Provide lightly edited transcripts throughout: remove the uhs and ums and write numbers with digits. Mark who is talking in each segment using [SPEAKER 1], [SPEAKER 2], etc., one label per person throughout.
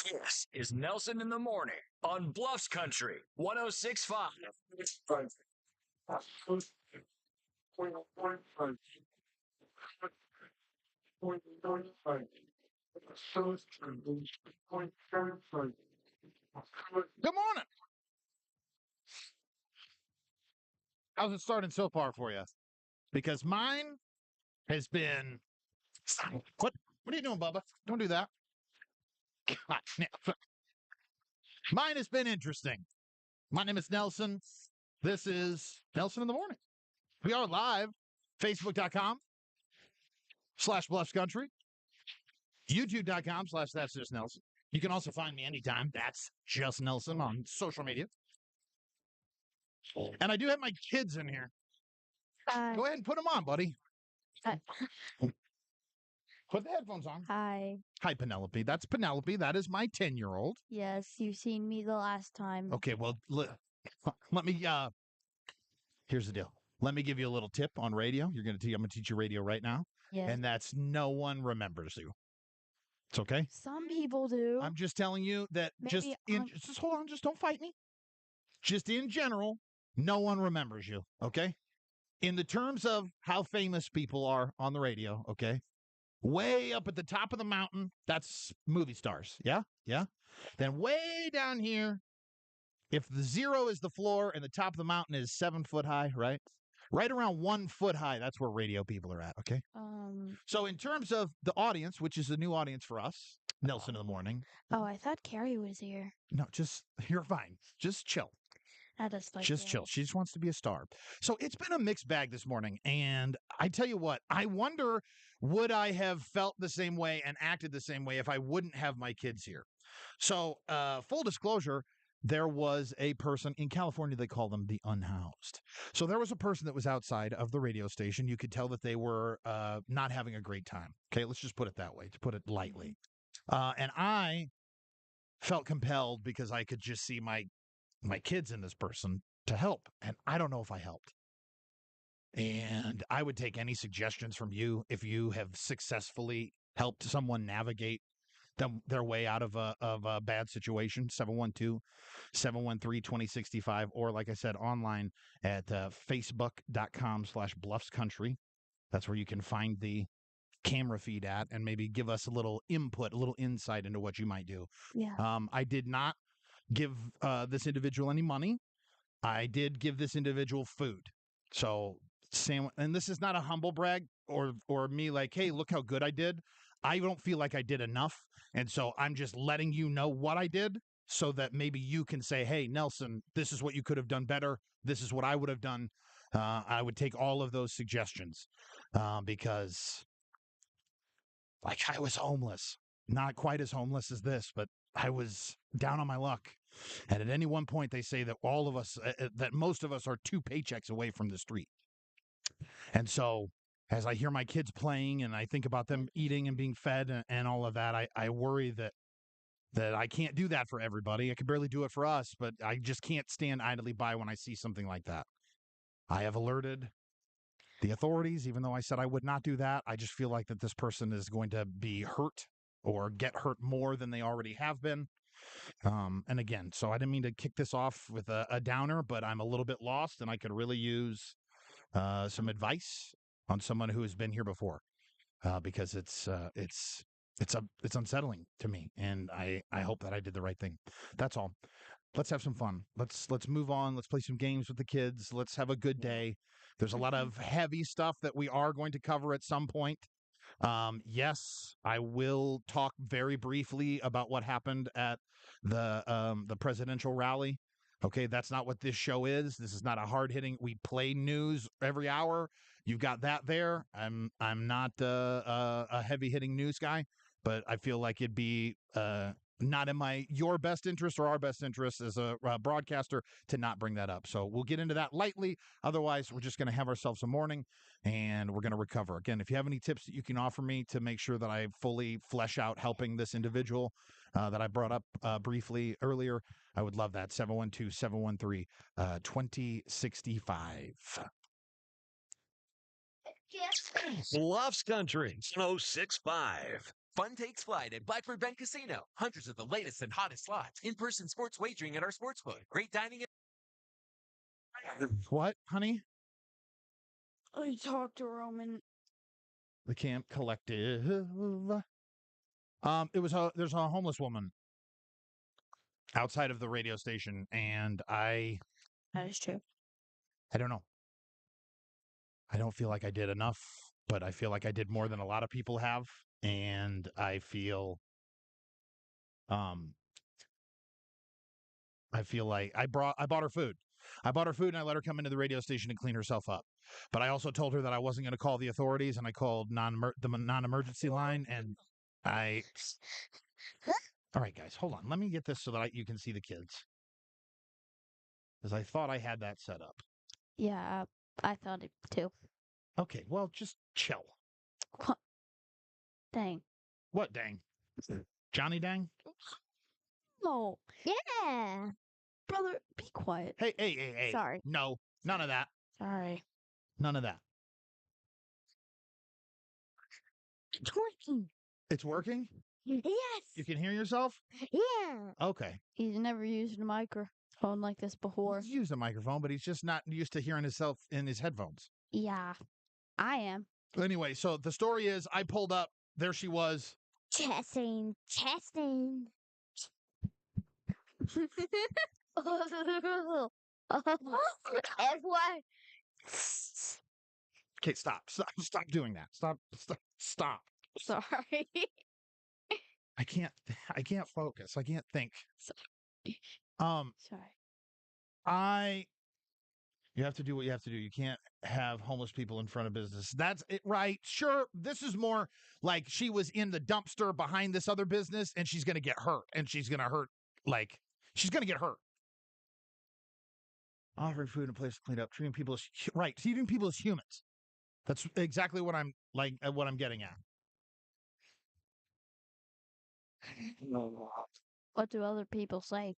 [SPEAKER 1] This is Nelson in the Morning on Bluffs Country 1065.
[SPEAKER 2] Good morning. How's it starting so far for you? Because mine has been. What? What are you doing, Bubba? Don't do that. Mine has been interesting. My name is Nelson. This is Nelson in the Morning. We are live. Facebook.com/Bluffs Country. YouTube.com/That's Just Nelson. You can also find me anytime. That's Just Nelson on social media. And I do have my kids in here. Go ahead and put them on, buddy. Put the headphones on.
[SPEAKER 3] Hi.
[SPEAKER 2] Hi, Penelope. That's Penelope. That is my 10-year-old.
[SPEAKER 3] Yes, you've seen me the last time.
[SPEAKER 2] Okay, well, let me, here's the deal. Let me give you a little tip on radio. I'm going to teach you radio right now.
[SPEAKER 3] Yes.
[SPEAKER 2] And that's no one remembers you. It's okay?
[SPEAKER 3] Some people do.
[SPEAKER 2] I'm just telling you that just hold on. Just don't fight me. Just in general, no one remembers you. Okay? In the terms of how famous people are on the radio, okay? Way up at the top of the mountain, that's movie stars. Yeah? Yeah? Then way down here, if the zero is the floor and the top of the mountain is 7 foot high, right? Right around 1 foot high, that's where radio people are at, okay? So in terms of the audience, which is a new audience for us, Nelson in the Morning.
[SPEAKER 3] Oh, I thought Carrie was here.
[SPEAKER 2] No, you're fine. Just chill. Just chill. She just wants to be a star. So it's been a mixed bag this morning. And I tell you what, I wonder, would I have felt the same way and acted the same way if I wouldn't have my kids here? So full disclosure, there was a person in California, they call them the unhoused. So there was a person that was outside of the radio station. You could tell that they were not having a great time. Okay, let's just put it that way, to put it lightly. And I felt compelled because I could just see my kids in this person to help. And I don't know if I helped. And I would take any suggestions from you if you have successfully helped someone navigate their way out of a bad situation. 712-713-2065, or like I said, online at facebook.com/Bluffs Country. That's where you can find the camera feed at and maybe give us a little input, a little insight into what you might do.
[SPEAKER 3] Yeah.
[SPEAKER 2] I did not give this individual any money. I did give this individual food. So, and this is not a humble brag or me like, hey, look how good I did. I don't feel like I did enough. And so I'm just letting you know what I did so that maybe you can say, hey, Nelson, this is what you could have done better. This is what I would have done. I would take all of those suggestions because like I was homeless, not quite as homeless as this, but I was down on my luck. And at any one point, they say that all of us, that most of us are 2 paychecks away from the street. And so as I hear my kids playing and I think about them eating and being fed and all of that, I worry that I can't do that for everybody. I can barely do it for us, but I just can't stand idly by when I see something like that. I have alerted the authorities, even though I said I would not do that. I just feel like that this person is going to be hurt or get hurt more than they already have been. And again, so I didn't mean to kick this off with a downer, but I'm a little bit lost and I could really use some advice on someone who has been here before, because it's unsettling to me, and I hope that I did the right thing. That's all. Let's have some fun. Let's move on. Let's play some games with the kids. Let's have a good day. There's a lot of heavy stuff that we are going to cover at some point. Yes, I will talk very briefly about what happened at the presidential rally. Okay, that's not what this show is. This is not a hard-hitting. We play news every hour. You've got that there. I'm not a heavy-hitting news guy, but I feel like it'd be not in your best interest or our best interest as a broadcaster to not bring that up. So we'll get into that lightly. Otherwise, we're just going to have ourselves a morning and we're going to recover. Again, if you have any tips that you can offer me to make sure that I fully flesh out helping this individual that I brought up briefly earlier, I would love that. 712-713-2065.
[SPEAKER 1] Bluffs Country 1065.
[SPEAKER 4] Fun takes flight at Blackbird Bank Casino. Hundreds of the latest and hottest slots. In-person sports wagering at our sportsbook. Great dining.
[SPEAKER 2] What, honey?
[SPEAKER 3] I talked to Roman.
[SPEAKER 2] The Camp Collective. There's a homeless woman outside of the radio station, and
[SPEAKER 3] That is true.
[SPEAKER 2] I don't know. I don't feel like I did enough, but I feel like I did more than a lot of people have, and I feel like I bought her food. I bought her food and I let her come into the radio station and clean herself up. But I also told her that I wasn't going to call the authorities, and I called the non-emergency line, and I All right, guys, hold on. Let me get this so that you can see the kids. Because I thought I had that set up.
[SPEAKER 3] Yeah, I thought it too.
[SPEAKER 2] Okay, well, just chill.
[SPEAKER 3] Dang.
[SPEAKER 2] What dang? Johnny dang?
[SPEAKER 3] Oh,
[SPEAKER 5] Yeah.
[SPEAKER 3] brother, be quiet.
[SPEAKER 2] Hey.
[SPEAKER 3] Sorry.
[SPEAKER 2] No, none of that.
[SPEAKER 3] Sorry.
[SPEAKER 2] None of that.
[SPEAKER 5] It's working.
[SPEAKER 2] It's working?
[SPEAKER 5] Yes.
[SPEAKER 2] You can hear yourself?
[SPEAKER 5] Yeah.
[SPEAKER 2] Okay.
[SPEAKER 3] He's never used a microphone like this before.
[SPEAKER 2] He's used a microphone, but he's just not used to hearing himself in his headphones.
[SPEAKER 3] Yeah, I am.
[SPEAKER 2] Anyway, so the story is I pulled up. There she was.
[SPEAKER 5] Testing. What?
[SPEAKER 2] Okay, stop doing that. Stop.
[SPEAKER 3] Sorry.
[SPEAKER 2] I can't focus. I can't think.
[SPEAKER 3] Sorry.
[SPEAKER 2] You have to do what you have to do. You can't have homeless people in front of business. That's it, right? Sure. This is more like she was in the dumpster behind this other business, and she's going to get hurt, and she's going to hurt. Like, she's going to get hurt. Offering food and a place to clean up, treating people as humans. That's exactly what I'm getting at.
[SPEAKER 3] What do other people say?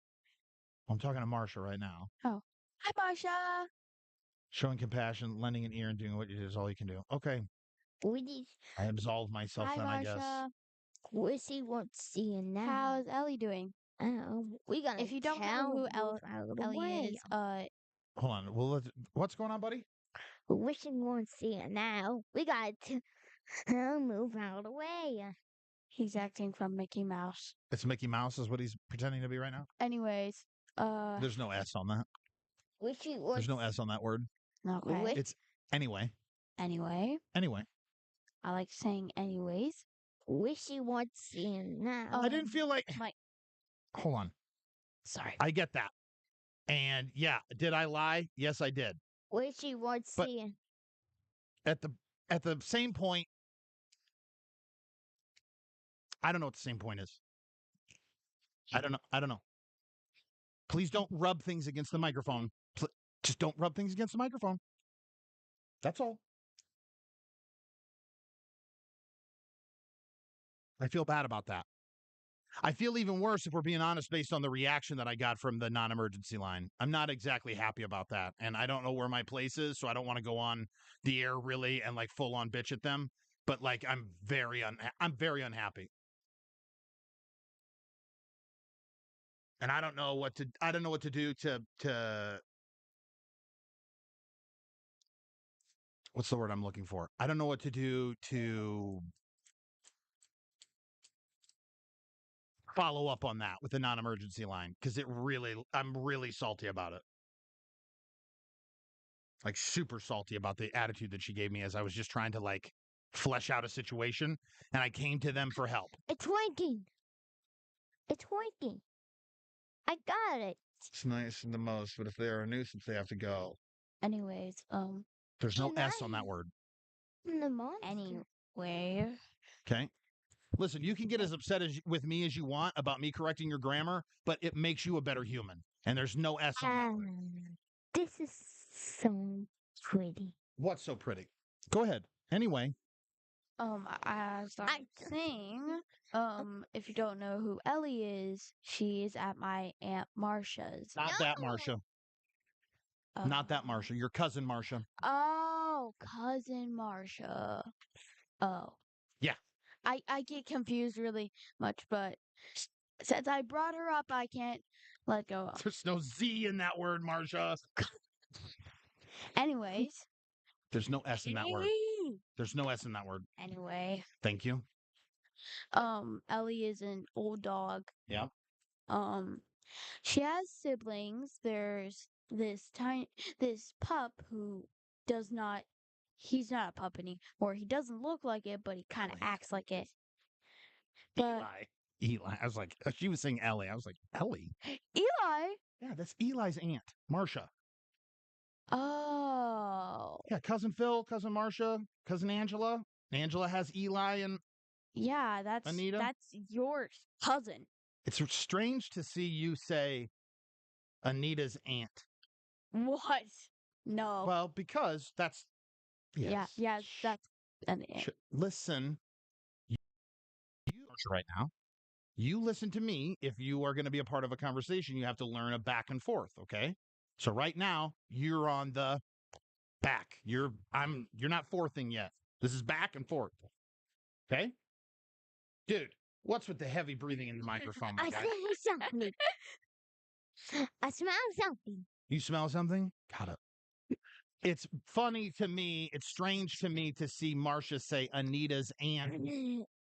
[SPEAKER 2] I'm talking to Marsha right now.
[SPEAKER 3] Oh. Hi, Marsha.
[SPEAKER 2] Showing compassion, lending an ear, and doing what you do is all you can do. Okay. I absolve myself
[SPEAKER 3] Hi,
[SPEAKER 2] then, I guess.
[SPEAKER 3] Marsha.
[SPEAKER 5] Wissy won't see you now.
[SPEAKER 3] How's Ellie doing?
[SPEAKER 5] We got.
[SPEAKER 3] If you don't know who Ellie is,
[SPEAKER 2] Hold on. Well, what's going on, buddy?
[SPEAKER 5] Wishing won't see you now. We got to move out of the way.
[SPEAKER 3] he's acting from Mickey Mouse.
[SPEAKER 2] It's Mickey Mouse is what he's pretending to be right now?
[SPEAKER 3] Anyways,
[SPEAKER 2] There's no S on that.
[SPEAKER 5] Wishy wants.
[SPEAKER 2] There's no S on that word.
[SPEAKER 3] okay.
[SPEAKER 2] It's anyway.
[SPEAKER 3] Anyway,
[SPEAKER 2] I
[SPEAKER 3] like saying anyways.
[SPEAKER 5] Wishy wants to see you now.
[SPEAKER 2] I didn't feel like.
[SPEAKER 3] Mike.
[SPEAKER 2] Hold on.
[SPEAKER 3] Sorry.
[SPEAKER 2] I get that. And yeah, did I lie? Yes, I did.
[SPEAKER 5] Wishy wants to see you.
[SPEAKER 2] At the same point, I don't know what the same point is. I don't know. Please don't rub things against the microphone. Just don't rub things against the microphone. That's all. I feel bad about that. I feel even worse, if we're being honest, based on the reaction that I got from the non-emergency line. I'm not exactly happy about that. And I don't know where my place is, so I don't want to go on the air really and like full on bitch at them. But like, I'm very unhappy. And I don't know what to do to what's the word I'm looking for? I don't know what to do to follow up on that with the non-emergency line, because I'm really salty about it. Like super salty about the attitude that she gave me as I was just trying to like flesh out a situation, and I came to them for help.
[SPEAKER 5] It's working. I got it.
[SPEAKER 2] It's nice and the most, but if they are a nuisance, they have to go.
[SPEAKER 3] Anyways,
[SPEAKER 2] There's no S on that word.
[SPEAKER 5] The monster.
[SPEAKER 3] anyway.
[SPEAKER 2] Okay? Listen, you can get as upset with me as you want about me correcting your grammar, but it makes you a better human. And there's no S on that word.
[SPEAKER 5] This is so pretty.
[SPEAKER 2] What's so pretty? Go ahead. Anyway.
[SPEAKER 3] As I was saying, if you don't know who Ellie is, she's at my Aunt Marsha's.
[SPEAKER 2] Not that Marsha. Not that Marsha. Your cousin Marsha.
[SPEAKER 3] Oh, cousin Marsha. Oh.
[SPEAKER 2] Yeah.
[SPEAKER 3] I get confused really much, but since I brought her up, I can't let go of.
[SPEAKER 2] There's no Z in that word, Marsha.
[SPEAKER 3] Anyways,
[SPEAKER 2] There's no S in that word. There's no S in that word.
[SPEAKER 3] anyway,
[SPEAKER 2] Thank you.
[SPEAKER 3] Ellie is an old dog.
[SPEAKER 2] Yeah.
[SPEAKER 3] Um, she has siblings. There's this pup who does not. He's not a pup anymore. He doesn't look like it, but he kind of acts like it. But
[SPEAKER 2] Eli. I was like, she was saying Ellie. I was like, Ellie?
[SPEAKER 3] Eli.
[SPEAKER 2] Yeah, that's Eli's aunt, Marsha.
[SPEAKER 3] Oh.
[SPEAKER 2] Yeah, cousin Phil, cousin Marsha, cousin Angela. Angela has Eli and
[SPEAKER 3] Yeah,
[SPEAKER 2] Anita?
[SPEAKER 3] that's your cousin.
[SPEAKER 2] it's strange to see you say Anita's aunt.
[SPEAKER 3] What? No.
[SPEAKER 2] Well, because that's yes.
[SPEAKER 3] Yeah, that's an
[SPEAKER 2] Listen, you right now. You listen to me. If you are going to be a part of a conversation, you have to learn a back and forth, okay? So right now, you're on the back. You're not forthing yet. This is back and forth. Okay? Dude, what's with the heavy breathing in the microphone, my
[SPEAKER 5] I
[SPEAKER 2] guy?
[SPEAKER 5] smell something. I smell something.
[SPEAKER 2] You smell something? Got it. It's funny to me, it's strange to me to see Marsha say Anita's aunt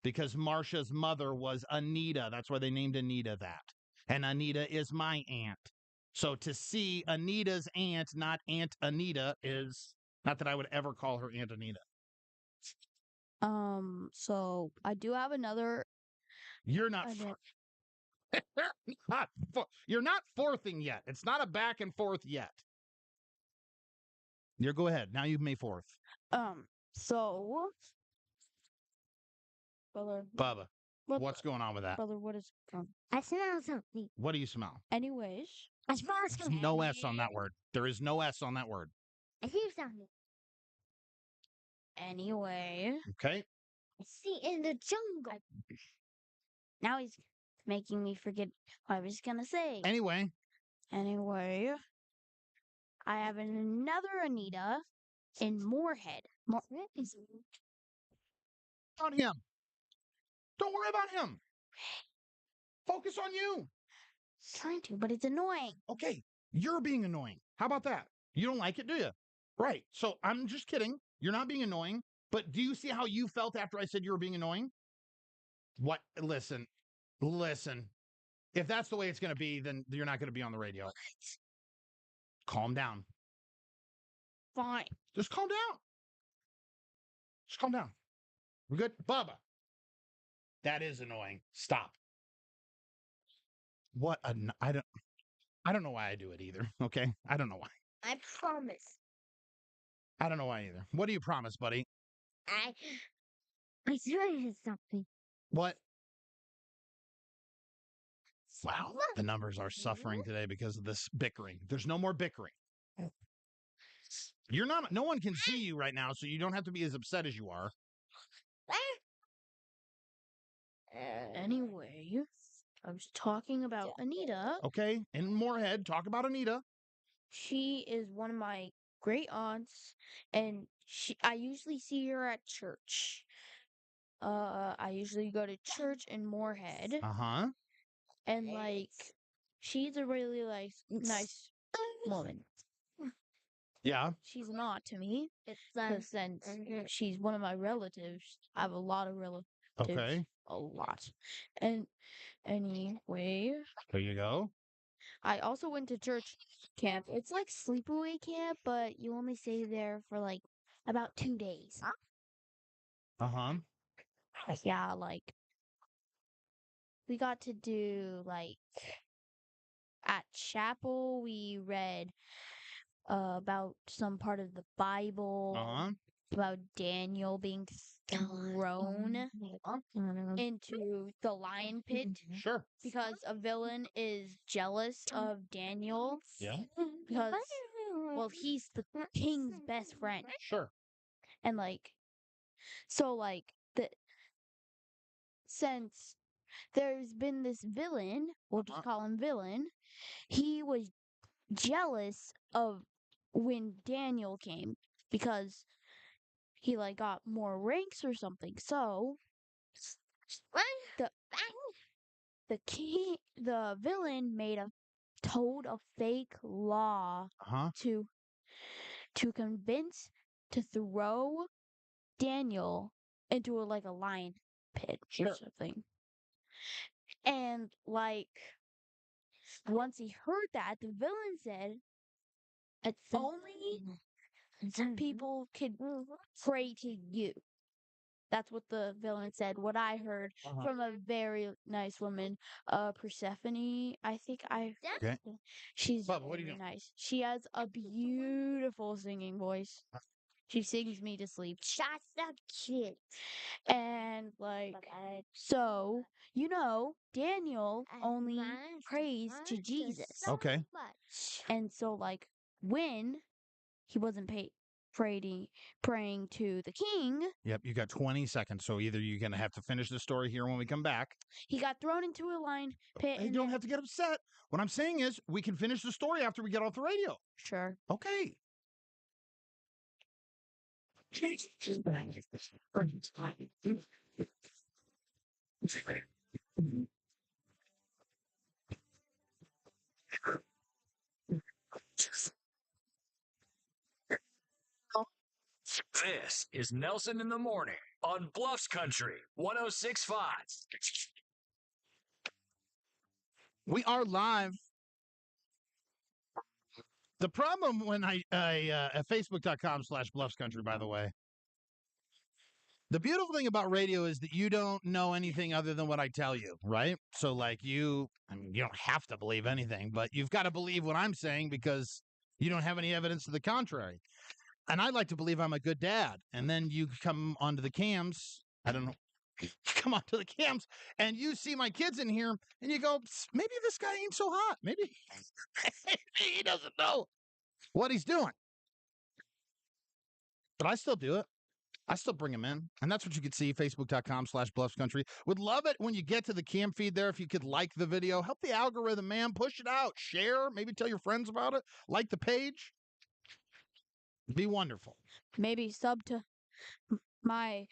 [SPEAKER 2] because Marsha's mother was Anita. That's why they named Anita that. And Anita is my aunt. So to see Anita's aunt, not Aunt Anita, is not that I would ever call her Aunt Anita.
[SPEAKER 3] So I do have another.
[SPEAKER 2] You're not. You're not forthing yet. It's not a back and forth yet. You go ahead. Now you may forth.
[SPEAKER 3] So, brother,
[SPEAKER 2] Bubba, what's going on with that?
[SPEAKER 3] brother, what is
[SPEAKER 5] I smell something.
[SPEAKER 2] What do you smell?
[SPEAKER 3] Anyways,
[SPEAKER 5] I smell
[SPEAKER 2] There's
[SPEAKER 5] something.
[SPEAKER 2] no S on that word. There is no S on that word.
[SPEAKER 5] I hear something.
[SPEAKER 3] anyway,
[SPEAKER 2] Okay.
[SPEAKER 5] I see in the jungle.
[SPEAKER 3] now he's making me forget what I was gonna say.
[SPEAKER 2] Anyway,
[SPEAKER 3] I have another Anita in Moorhead.
[SPEAKER 2] on him. Don't worry about him. Focus on you.
[SPEAKER 3] Trying to, but it's annoying.
[SPEAKER 2] Okay. You're being annoying. How about that? You don't like it, do you? Right. So I'm just kidding. You're not being annoying. But do you see how you felt after I said you were being annoying? What? Listen. If that's the way it's going to be, then you're not going to be on the radio. What? Calm down.
[SPEAKER 3] Fine.
[SPEAKER 2] Just calm down. Just calm down. We're good? Bubba. That is annoying. Stop. What? I don't know why I do it either. Okay? I don't know why.
[SPEAKER 5] I promise.
[SPEAKER 2] I don't know why either. What do you promise, buddy?
[SPEAKER 5] I smell something.
[SPEAKER 2] What? Wow. The numbers are suffering today because of this bickering. There's no more bickering. No one can see you right now, so you don't have to be as upset as you are.
[SPEAKER 3] Anyway, I was talking about Anita.
[SPEAKER 2] Okay? In Moorhead, talk about Anita.
[SPEAKER 3] She is one of my great aunts, and I usually see her at church. I usually go to church in Moorhead,
[SPEAKER 2] Uh-huh.
[SPEAKER 3] and she's a really nice woman.
[SPEAKER 2] Yeah.
[SPEAKER 3] She's not to me,
[SPEAKER 5] It's
[SPEAKER 3] since she's one of my relatives. I have a lot of relatives.
[SPEAKER 2] Okay.
[SPEAKER 3] A lot. And anyway,
[SPEAKER 2] There you go.
[SPEAKER 3] I also went to church camp. It's like sleepaway camp, but you only stay there for about 2 days.
[SPEAKER 2] Uh-huh.
[SPEAKER 3] Yeah, we got to do at chapel we read about some part of the Bible,
[SPEAKER 2] Uh-huh.
[SPEAKER 3] about Daniel being thrown into the lion pit
[SPEAKER 2] Sure.
[SPEAKER 3] because a villain is jealous of Daniel.
[SPEAKER 2] Yeah.
[SPEAKER 3] Because, well, he's the king's best friend.
[SPEAKER 2] Sure.
[SPEAKER 3] And since there's been this villain, we'll just call him villain, he was jealous of when Daniel came because he got more ranks or something. So The villain told a fake law
[SPEAKER 2] Huh?
[SPEAKER 3] to convince to throw Daniel into a lion pit or something. And once he heard that, the villain said, only people could pray to you. That's what the villain said. What I heard from a very nice woman, Persephone. I think
[SPEAKER 2] Okay.
[SPEAKER 3] she's
[SPEAKER 2] Bubba, what are you
[SPEAKER 3] very
[SPEAKER 2] doing?
[SPEAKER 3] nice. She has a beautiful singing voice. She sings me to sleep.
[SPEAKER 5] Shut up, kid.
[SPEAKER 3] And so Daniel only prays to Jesus.
[SPEAKER 2] Okay.
[SPEAKER 3] And so when he wasn't praying to the king,
[SPEAKER 2] Yep, you got 20 seconds. So either you're going to have to finish the story here when we come back.
[SPEAKER 3] he got thrown into a lion pit.
[SPEAKER 2] You don't have to get upset. What I'm saying is we can finish the story after we get off the radio.
[SPEAKER 3] Sure.
[SPEAKER 2] Okay.
[SPEAKER 1] This is Nelson in the Morning on Bluffs Country 106.5.
[SPEAKER 2] We are live. The problem when at facebook.com/bluffscountry, by the way, the beautiful thing about radio is that you don't know anything other than what I tell you, right? So you don't have to believe anything, but you've got to believe what I'm saying because you don't have any evidence to the contrary. And I like to believe I'm a good dad. And then you come onto the cams. I don't know. You come onto the cams and you see my kids in here and you go, maybe this guy ain't so hot. Maybe he doesn't know what he's doing. But I still do it. I still bring him in. And that's what you can see, facebook.com/bluffscountry. Would love it when you get to the cam feed there. If you could like the video, help the algorithm, man. Push it out. Share. Maybe tell your friends about it. Like the page. Be wonderful.
[SPEAKER 3] Maybe sub to my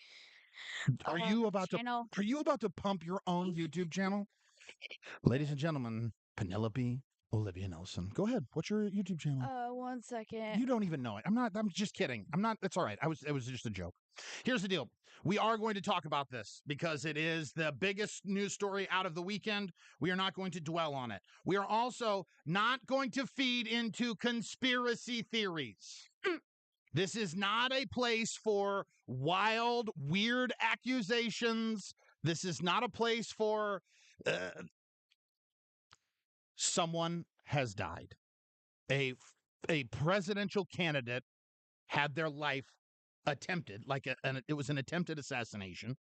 [SPEAKER 2] Are you about
[SPEAKER 3] channel.
[SPEAKER 2] Are you about to pump your own YouTube channel? Ladies and gentlemen, Penelope Olivia Nelson. Go ahead. What's your YouTube channel?
[SPEAKER 3] 1 second.
[SPEAKER 2] You don't even know it. I'm just kidding. It's all right. It was just a joke. Here's the deal. We are going to talk about this because it is the biggest news story out of the weekend. We are not going to dwell on it. We are also not going to feed into conspiracy theories. This is not a place for wild, weird accusations. This is not a place for someone has died. A presidential candidate had their life attempted, it was an attempted assassination.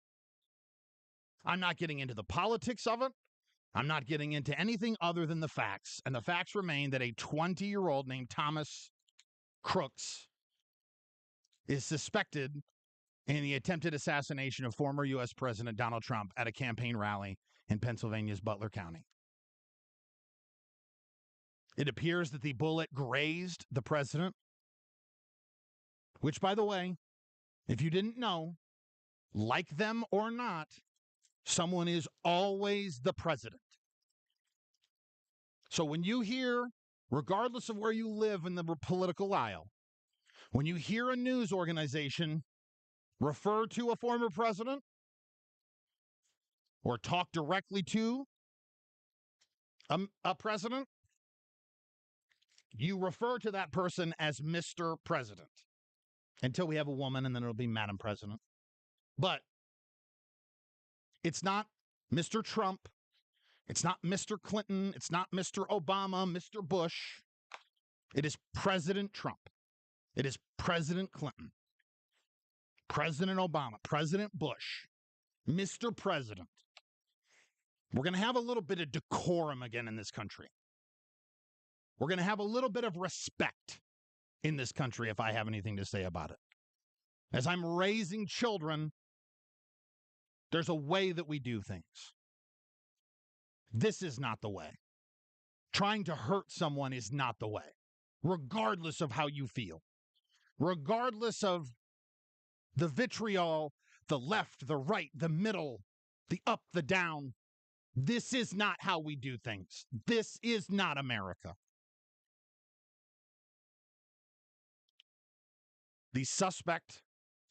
[SPEAKER 2] I'm not getting into the politics of it. I'm not getting into anything other than the facts. And the facts remain that a 20-year-old named Thomas Crooks is suspected in the attempted assassination of former U.S. President Donald Trump at a campaign rally in Pennsylvania's Butler County. It appears that the bullet grazed the president, which, by the way, if you didn't know, like them or not, someone is always the president. So when you hear, regardless of where you live in the political aisle, when you hear a news organization refer to a former president or talk directly to a president, you refer to that person as Mr. President until we have a woman, and then it'll be Madam President. But it's not Mr. Trump. It's not Mr. Clinton. It's not Mr. Obama, Mr. Bush. It is President Trump. It is President Clinton, President Obama, President Bush, Mr. President. We're going to have a little bit of decorum again in this country. We're going to have a little bit of respect in this country if I have anything to say about it. As I'm raising children, there's a way that we do things. This is not the way. Trying to hurt someone is not the way, regardless of how you feel, regardless of the vitriol, the left, the right, the middle, the up, the down. This is not how we do things. This is not America. The suspect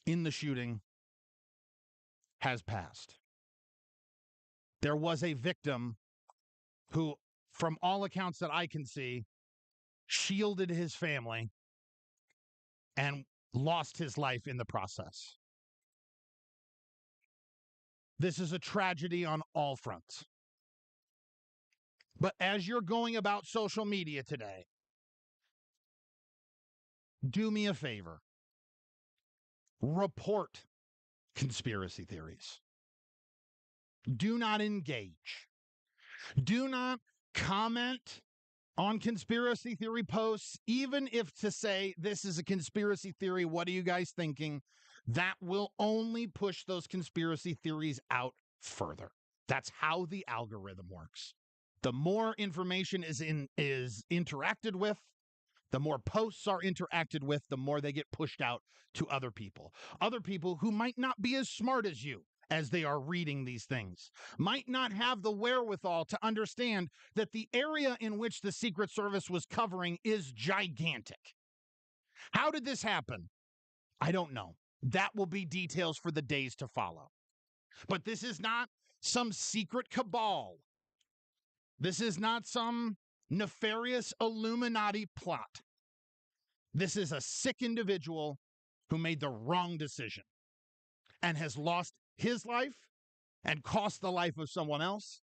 [SPEAKER 2] in the shooting has passed. There was a victim who, from all accounts that I can see, shielded his family and lost his life in the process. This is a tragedy on all fronts. But as you're going about social media today, do me a favor. Report conspiracy theories. Do not engage. Do not comment on conspiracy theory posts, even if to say this is a conspiracy theory, what are you guys thinking? That will only push those conspiracy theories out further. That's how the algorithm works. The more information is interacted with, the more posts are interacted with, the more they get pushed out to other people who might not be as smart as you as they are reading these things, might not have the wherewithal to understand that the area in which the Secret Service was covering is gigantic. How did this happen? I don't know. That will be details for the days to follow. But this is not some secret cabal. This is not some nefarious Illuminati plot. This is a sick individual who made the wrong decision and has lost his life and cost the life of someone else.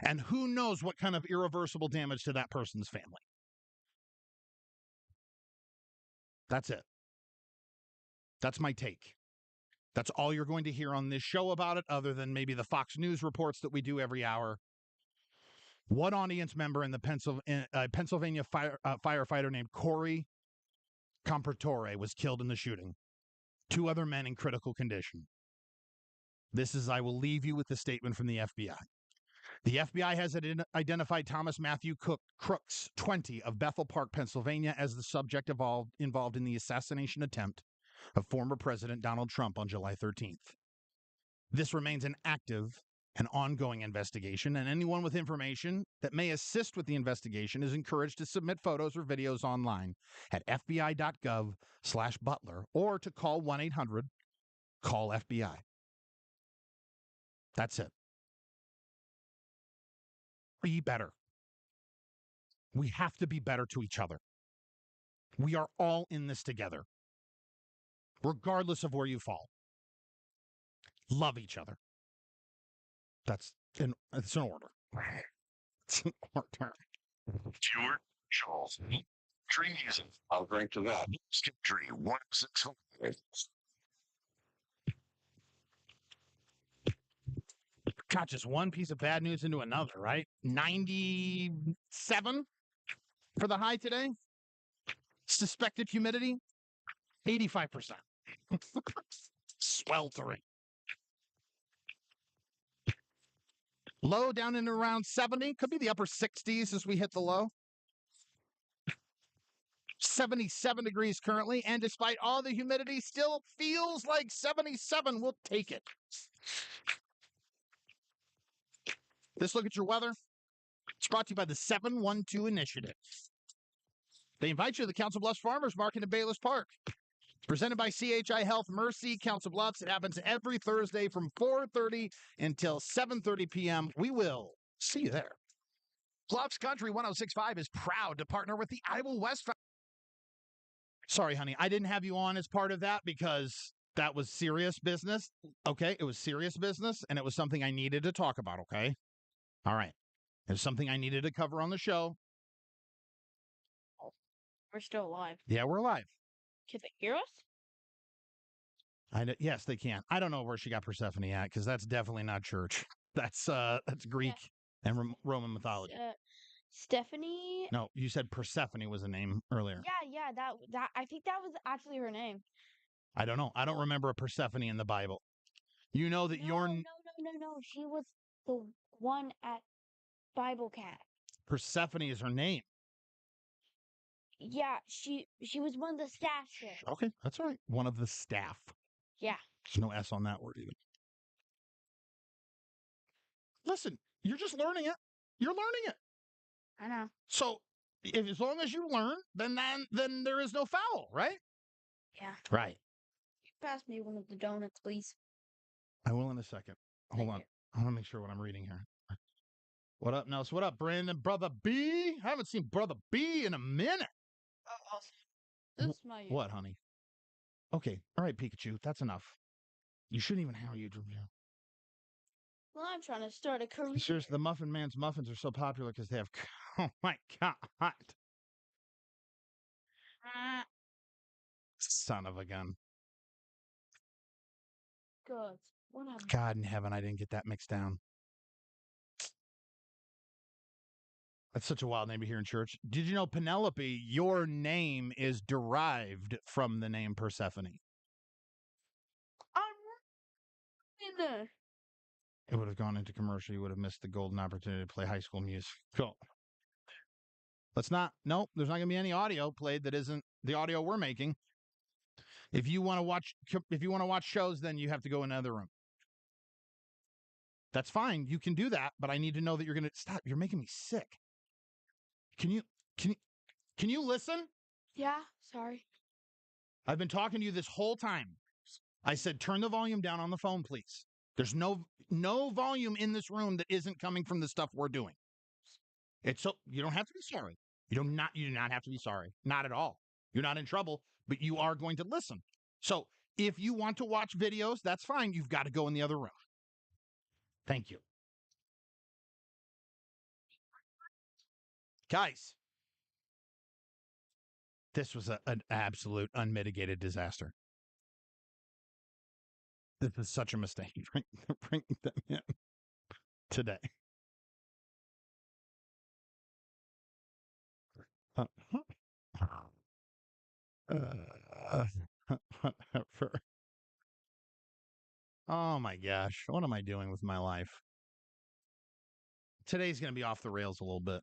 [SPEAKER 2] And who knows what kind of irreversible damage to that person's family. That's it. That's my take. That's all you're going to hear on this show about it, other than maybe the Fox News reports that we do every hour. One audience member in the Pennsylvania firefighter named Corey Compratore was killed in the shooting. 2 other men in critical condition. I will leave you with the statement from the FBI. The FBI has identified Thomas Matthew Crooks, 20, of Bethel Park, Pennsylvania, as the subject involved in the assassination attempt of former President Donald Trump on July 13th. This remains an active and ongoing investigation, and anyone with information that may assist with the investigation is encouraged to submit photos or videos online at fbi.gov/Butler or to call 1-800-CALL-FBI. That's it. Be better. We have to be better to each other. We are all in this together, regardless of where you fall. Love each other. It's an order. It's an order.
[SPEAKER 1] Stuart Charles. Tree music. I'll drink to that. Skip Tree 165.
[SPEAKER 2] God, just one piece of bad news into another, right? 97 for the high today. Suspected humidity, 85%. Sweltering. Low down in around 70. Could be the upper 60s as we hit the low. 77 degrees currently, and despite all the humidity, still feels like 77. We'll take it. This look at your weather. It's brought to you by the 712 Initiative. They invite you to the Council Bluffs Farmers Market in Bayless Park. It's presented by CHI Health Mercy, Council Bluffs. It happens every Thursday from 4:30 until 7:30 p.m. We will see you there.
[SPEAKER 1] Bluffs Country 1065 is proud to partner with the Iowa West.
[SPEAKER 2] Sorry, honey. I didn't have you on as part of that because that was serious business. Okay? It was serious business, and it was something I needed to talk about, okay? All right. It was something I needed to cover on the show.
[SPEAKER 3] We're still alive.
[SPEAKER 2] Yeah, we're alive.
[SPEAKER 3] Can they hear us?
[SPEAKER 2] Yes, they can. I don't know where she got Persephone at because that's definitely not church. That's Greek and Roman mythology.
[SPEAKER 3] Stephanie.
[SPEAKER 2] No, you said Persephone was a name earlier.
[SPEAKER 3] Yeah. That I think that was actually her name.
[SPEAKER 2] I don't know. I don't remember a Persephone in the Bible. You know that
[SPEAKER 3] No. She was the one at Bible Cat.
[SPEAKER 2] Persephone is her name.
[SPEAKER 3] Yeah, she was one of the staff there.
[SPEAKER 2] Okay, that's all right. One of the staff.
[SPEAKER 3] Yeah.
[SPEAKER 2] There's no S on that word either. Listen, you're just learning it. You're learning it.
[SPEAKER 3] I know.
[SPEAKER 2] So as long as you learn, then there is no foul, right?
[SPEAKER 3] Yeah.
[SPEAKER 2] Right.
[SPEAKER 3] Pass me one of the donuts, please.
[SPEAKER 2] I will in a second. Hold
[SPEAKER 3] Thank
[SPEAKER 2] on.
[SPEAKER 3] you.
[SPEAKER 2] I want to make sure what I'm reading here. What up, Nels? What up, Brandon? Brother B? I haven't seen Brother B in a minute.
[SPEAKER 3] Oh, this is my.
[SPEAKER 2] What, honey? Okay. All right, Pikachu. That's enough. You shouldn't even have you.
[SPEAKER 3] Well, I'm trying to start a career.
[SPEAKER 2] Seriously, the Muffin Man's muffins are so popular because they have. Oh my god! Son of a gun!
[SPEAKER 3] Good. Whatever.
[SPEAKER 2] God in heaven, I didn't get that mixed down. That's such a wild name to hear in church. Did you know, Penelope, your name is derived from the name Persephone?
[SPEAKER 3] I'm in there.
[SPEAKER 2] It would have gone into commercial. You would have missed the golden opportunity to play High School Musical. Let's not. Nope. There's not going to be any audio played that isn't the audio we're making. If you want to watch shows, then you have to go in another room. That's fine. You can do that, but I need to know that you're going to stop. You're making me sick. Can you listen?
[SPEAKER 3] Yeah. Sorry.
[SPEAKER 2] I've been talking to you this whole time. I said, turn the volume down on the phone, please. There's no volume in this room that isn't coming from the stuff we're doing. It's so you don't have to be sorry. You do not have to be sorry. Not at all. You're not in trouble, but you are going to listen. So if you want to watch videos, that's fine. You've got to go in the other room. Thank you. Guys, this was an absolute unmitigated disaster. This is such a mistake. Bring them in today. Whatever. Oh my gosh. What am I doing with my life? Today's going to be off the rails a little bit.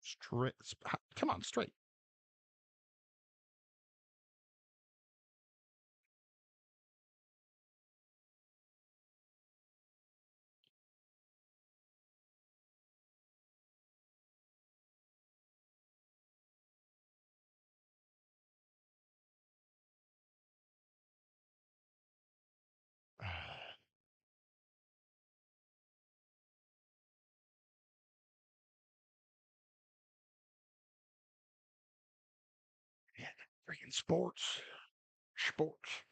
[SPEAKER 2] Straight. Come on, straight. Freaking sports. Sports.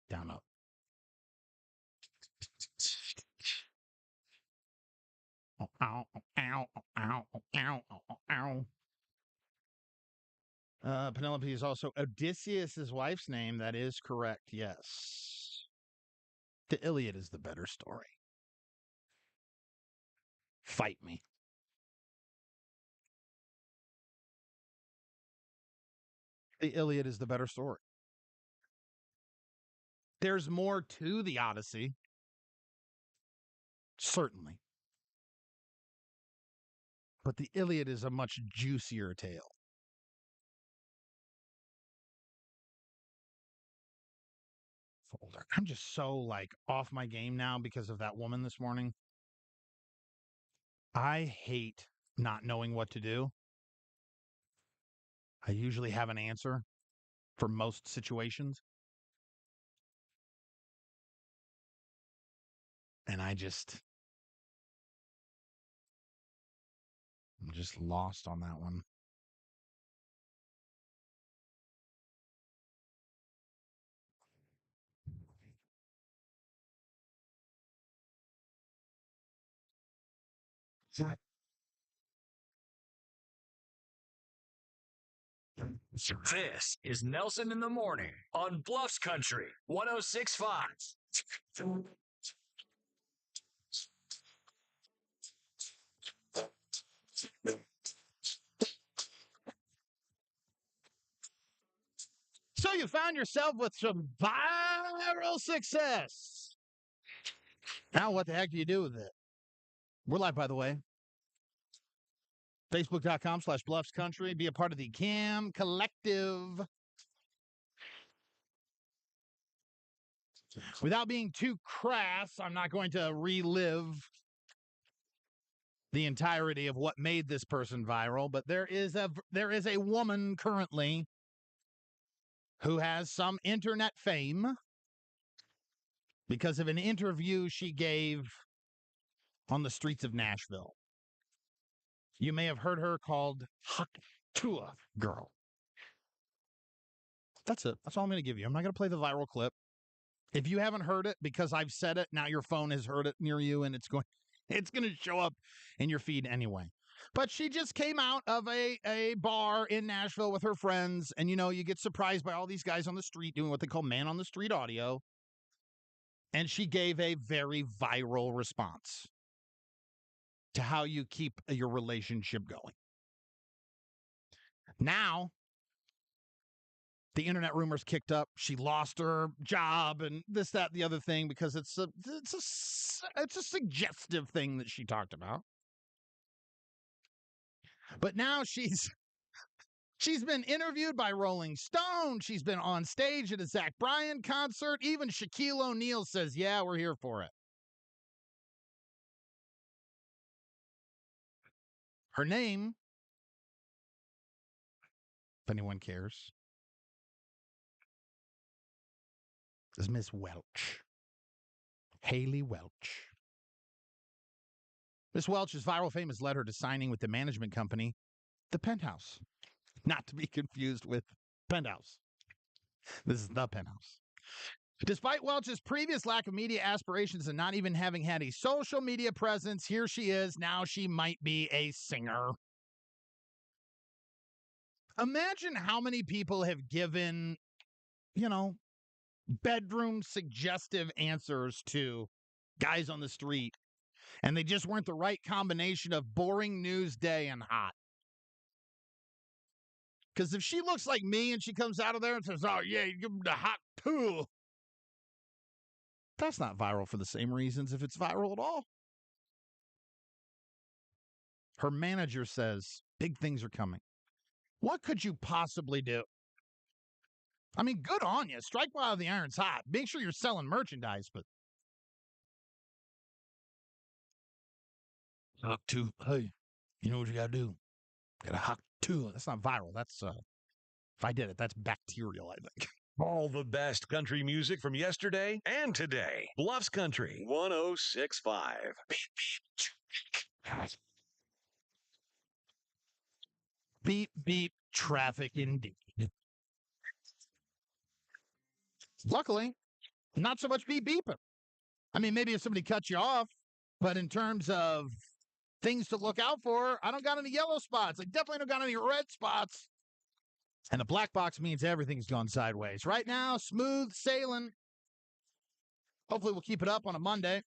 [SPEAKER 2] Down up. Ow, ow, ow, ow, ow, ow. Penelope is also Odysseus' wife's name. That is correct. Yes. The Iliad is the better story. Fight me. The Iliad is the better story. There's more to the Odyssey. Certainly. But the Iliad is a much juicier tale. Folder. I'm just so off my game now because of that woman this morning. I hate not knowing what to do. I usually have an answer for most situations. And I'm just lost on that one.
[SPEAKER 6] This is Nelson in the Morning on Bluffs Country 1065.
[SPEAKER 2] So you found yourself with some viral success. Now what the heck do you do with it? We're live, by the way. Facebook.com/Bluffs Country. Be a part of the Cam Collective. Without being too crass, I'm not going to relive the entirety of what made this person viral, but there is a woman currently who has some internet fame because of an interview she gave on the streets of Nashville. You may have heard her called Hot Tua Girl. That's it. That's all I'm going to give you. I'm not going to play the viral clip. If you haven't heard it because I've said it, now your phone has heard it near you and it's going to show up in your feed anyway. But she just came out of a bar in Nashville with her friends, and you get surprised by all these guys on the street doing what they call man on the street audio. And she gave a very viral response to how you keep your relationship going. Now, the internet rumors kicked up. She lost her job and this, that, the other thing because it's a suggestive thing that she talked about. But now she's been interviewed by Rolling Stone. She's been on stage at a Zach Bryan concert. Even Shaquille O'Neal says, "Yeah, we're here for it." Her name, if anyone cares, is Miss Welch. Haley Welch. Miss Welch's viral fame has led her to signing with the management company, The Penthouse. Not to be confused with Penthouse. This is The Penthouse. Despite Welch's previous lack of media aspirations and not even having had a social media presence, here she is. Now she might be a singer. Imagine how many people have given, bedroom suggestive answers to guys on the street, and they just weren't the right combination of boring news day and hot. Because if she looks like me and she comes out of there and says, "Oh, yeah, you give them the hot tool," that's not viral for the same reasons if it's viral at all. Her manager says, big things are coming. What could you possibly do? I mean, good on you. Strike while the iron's hot. Make sure you're selling merchandise, but hot tool. Hey, you know what you got to do? Got a hot tool. That's not viral. That's, if I did it, that's bacterial, I think.
[SPEAKER 1] All the best country music from yesterday and today. Bluffs Country 1065.
[SPEAKER 2] Beep, beep, traffic indeed. Luckily, not so much beep, beeping. I mean, maybe if somebody cuts you off, but in terms of things to look out for, I don't got any yellow spots. I definitely don't got any red spots. And the black box means everything's gone sideways. Right now, smooth sailing. Hopefully we'll keep it up on a Monday.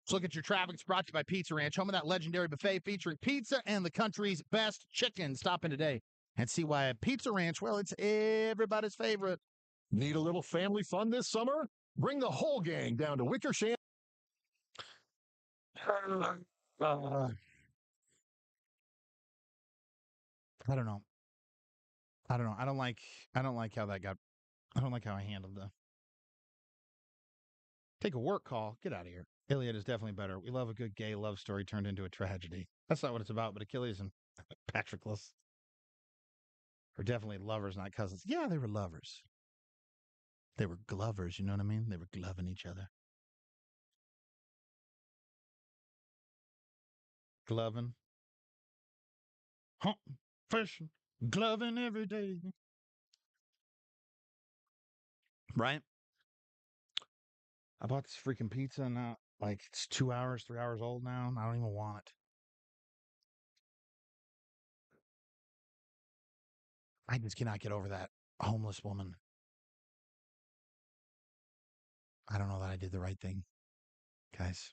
[SPEAKER 2] Let's look at your traffic. It's brought to you by Pizza Ranch, home of that legendary buffet featuring pizza and the country's best chicken. Stop in today and see why Pizza Ranch, well, it's everybody's favorite.
[SPEAKER 7] Need a little family fun this summer? Bring the whole gang down to Wickersham.
[SPEAKER 2] I don't know. I don't like how that got. I don't like how I handled the. Take a work call. Get out of here. Iliad is definitely better. We love a good gay love story turned into a tragedy. That's not what it's about, but Achilles and Patroclus are definitely lovers, not cousins. Yeah, they were lovers. They were glovers, you know what I mean? They were gloving each other. Gloving. Hunting, fishing, gloving every day. Right? I bought this freaking pizza and now, like, it's 2 hours, 3 hours old now, and I don't even want it. I just cannot get over that homeless woman. I don't know that I did the right thing, guys.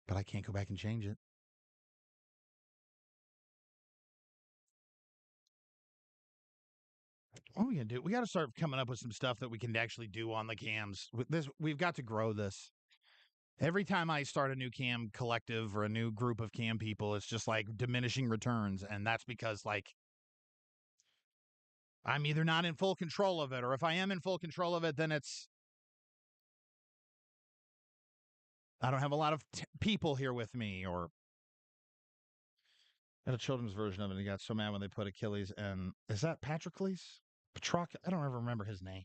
[SPEAKER 2] But I can't go back and change it. What are we gonna do? We got to start coming up with some stuff that we can actually do on the cams. We've got to grow this. Every time I start a new cam collective or a new group of cam people, it's just like diminishing returns, and that's because like I'm either not in full control of it, or if I am in full control of it, then I don't have a lot of people here with me, or at a children's version of it. He got so mad when they put Achilles and is that Patroclus? I don't ever remember his name.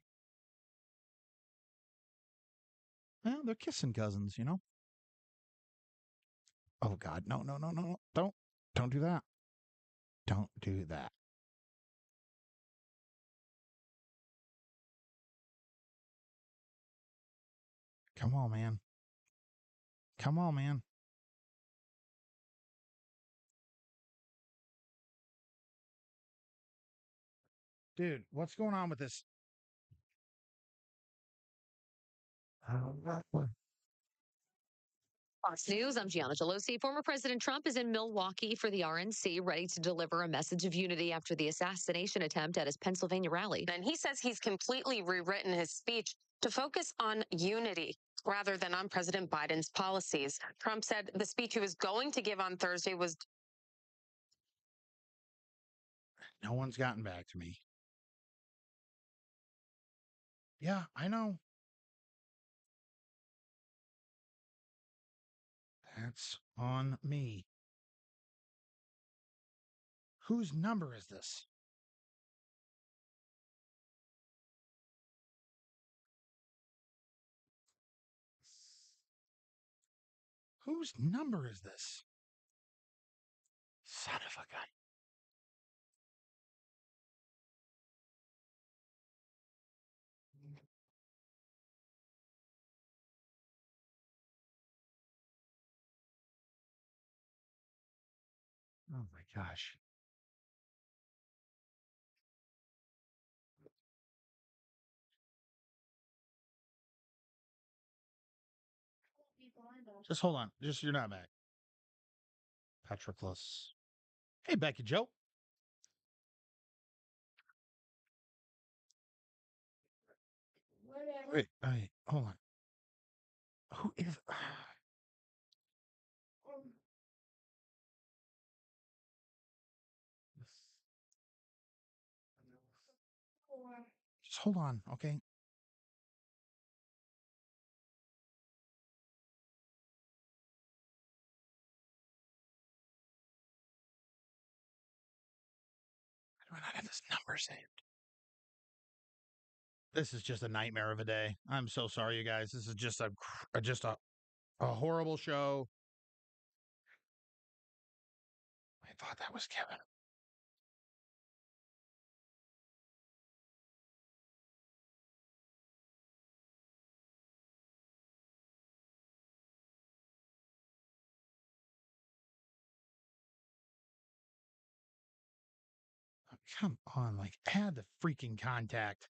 [SPEAKER 2] Well, they're kissing cousins, you know. Oh God, no, no, no, no, no! Don't do that. Don't do that. Come on, man. Come on, man. Dude, what's going on with this?
[SPEAKER 8] Fox News, I'm Gianna Gelosi. Former President Trump is in Milwaukee for the RNC, ready to deliver a message of unity after the assassination attempt at his Pennsylvania rally.
[SPEAKER 9] And he says he's completely rewritten his speech to focus on unity rather than on President Biden's policies. Trump said the speech he was going to give on Thursday was.
[SPEAKER 2] No one's gotten back to me. Yeah, I know. That's on me. Whose number is this? Whose number is this? Son of a gun. Oh my gosh. Just hold on. Just you're not back. Patroclus. Hey, Becky Joe. Wait, hold on. Who is? Just hold on, okay? I do not have this number saved. This is just a nightmare of a day. I'm so sorry, you guys. This is just a horrible show. I thought that was Kevin. Oh, come on, like add the freaking contact.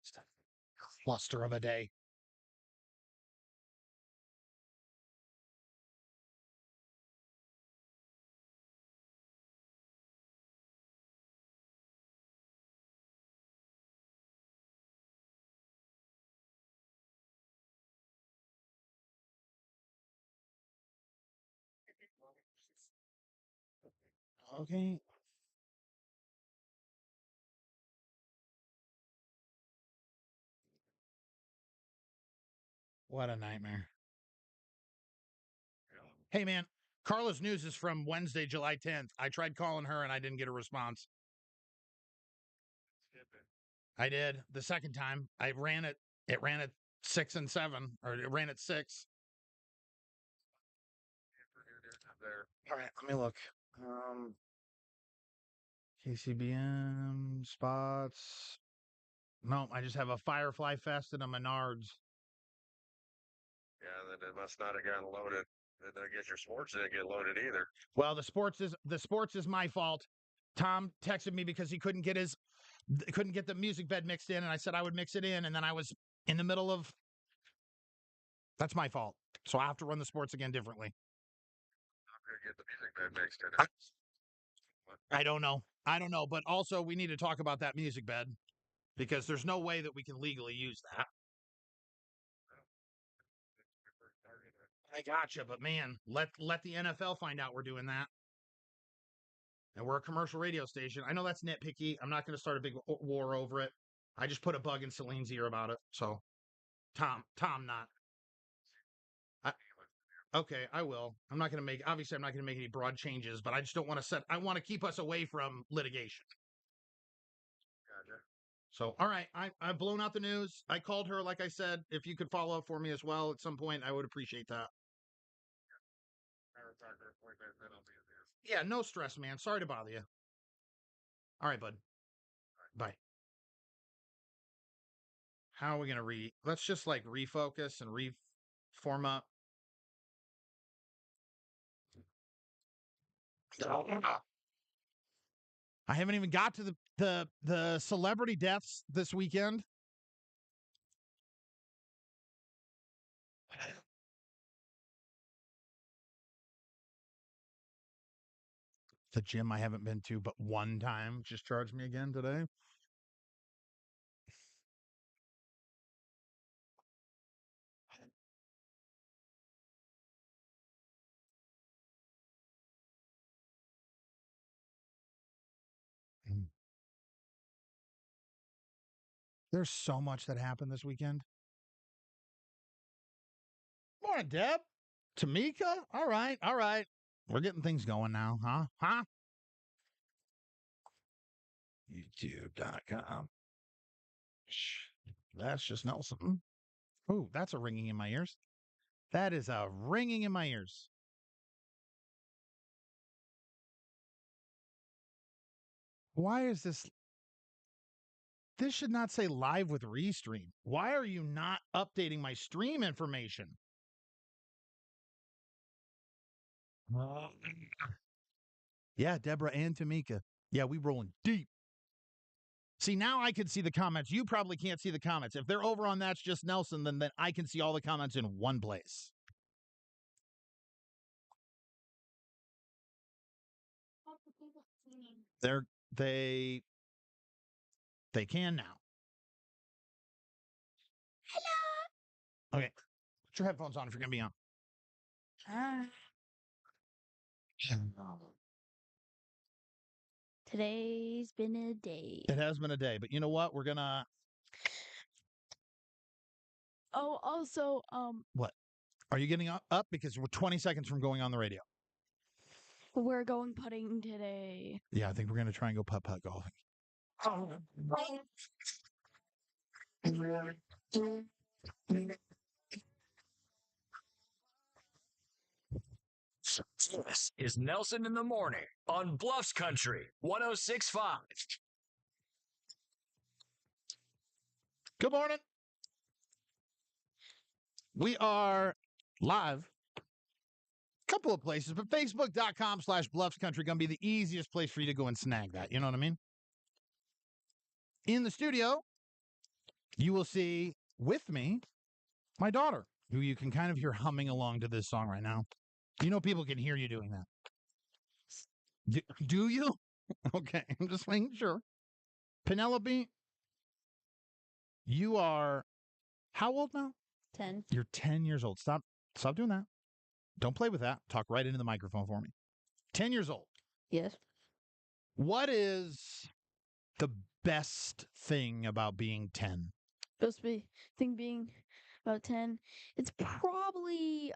[SPEAKER 2] Just a cluster of a day. Okay. What a nightmare. Hey, man, Carla's news is from Wednesday, July 10th. I tried calling her and I didn't get a response. I did the second time. I ran it. It ran at 6 and 7, or it ran at 6. All right, let me look. KCBM spots. No, I just have a Firefly Fest and a Menards.
[SPEAKER 1] Yeah, then it must not have gotten loaded. I guess your sports didn't get loaded either.
[SPEAKER 2] Well, the sports is my fault. Tom texted me because he couldn't get the music bed mixed in, and I said I would mix it in, and then I was in the middle of. That's my fault. So I have to run the sports again differently.
[SPEAKER 1] I'm gonna get the music bed mixed in.
[SPEAKER 2] I don't know, but also we need to talk about that music bed because there's no way that we can legally use that. I gotcha, but man, let the NFL find out we're doing that. And we're a commercial radio station. I know that's nitpicky. I'm not going to start a big war over it. I just put a bug in Celine's ear about it. So, Tom, not. Okay, I will. I'm not going to make any broad changes, but I just don't want to I want to keep us away from litigation.
[SPEAKER 1] Gotcha.
[SPEAKER 2] So, all right, I've blown out the news. I called her, like I said. If you could follow up for me as well at some point, I would appreciate that. Yeah, no stress, man. Sorry to bother you. All right, bud. Bye. How are we going to let's just like refocus and reform up. I haven't even got to the celebrity deaths this weekend. The gym I haven't been to but one time just charged me again today. There's so much that happened this weekend. Morning, Deb. Tamika? All right. We're getting things going now, huh? YouTube.com. That's just Nelson. Ooh, that's a ringing in my ears. That is a ringing in my ears. Why is this? This should not say live with Restream. Why are you not updating my stream information? Yeah, Deborah and Tamika. Yeah, we rolling deep. See, now I can see the comments. You probably can't see the comments. If they're over on That's Just Nelson, then I can see all the comments in one place. They can now. Hello. Okay. Put your headphones on if you're going to be on.
[SPEAKER 3] Today's been a day.
[SPEAKER 2] It has been a day, but you know what? We're going to...
[SPEAKER 3] Oh, also,
[SPEAKER 2] What? Are you getting up? Because we're 20 seconds from going on the radio.
[SPEAKER 3] We're going putting today.
[SPEAKER 2] Yeah, I think we're going to try and go putt-putt golfing.
[SPEAKER 6] This is Nelson in the Morning on Bluffs Country 106.5.
[SPEAKER 2] Good morning. We are live. Couple of places, but Facebook.com/Bluffs Country going to be the easiest place for you to go and snag that. You know what I mean? In the studio, you will see with me my daughter, who you can kind of hear humming along to this song right now. You know, people can hear you doing that. Do you? Okay, I'm just making sure. Penelope, you are how old now?
[SPEAKER 3] 10.
[SPEAKER 2] You're 10 years old. Stop doing that. Don't play with that. Talk right into the microphone for me. 10 years old.
[SPEAKER 3] Yes.
[SPEAKER 2] What is the best thing about being 10?
[SPEAKER 3] Best thing being about 10. It's probably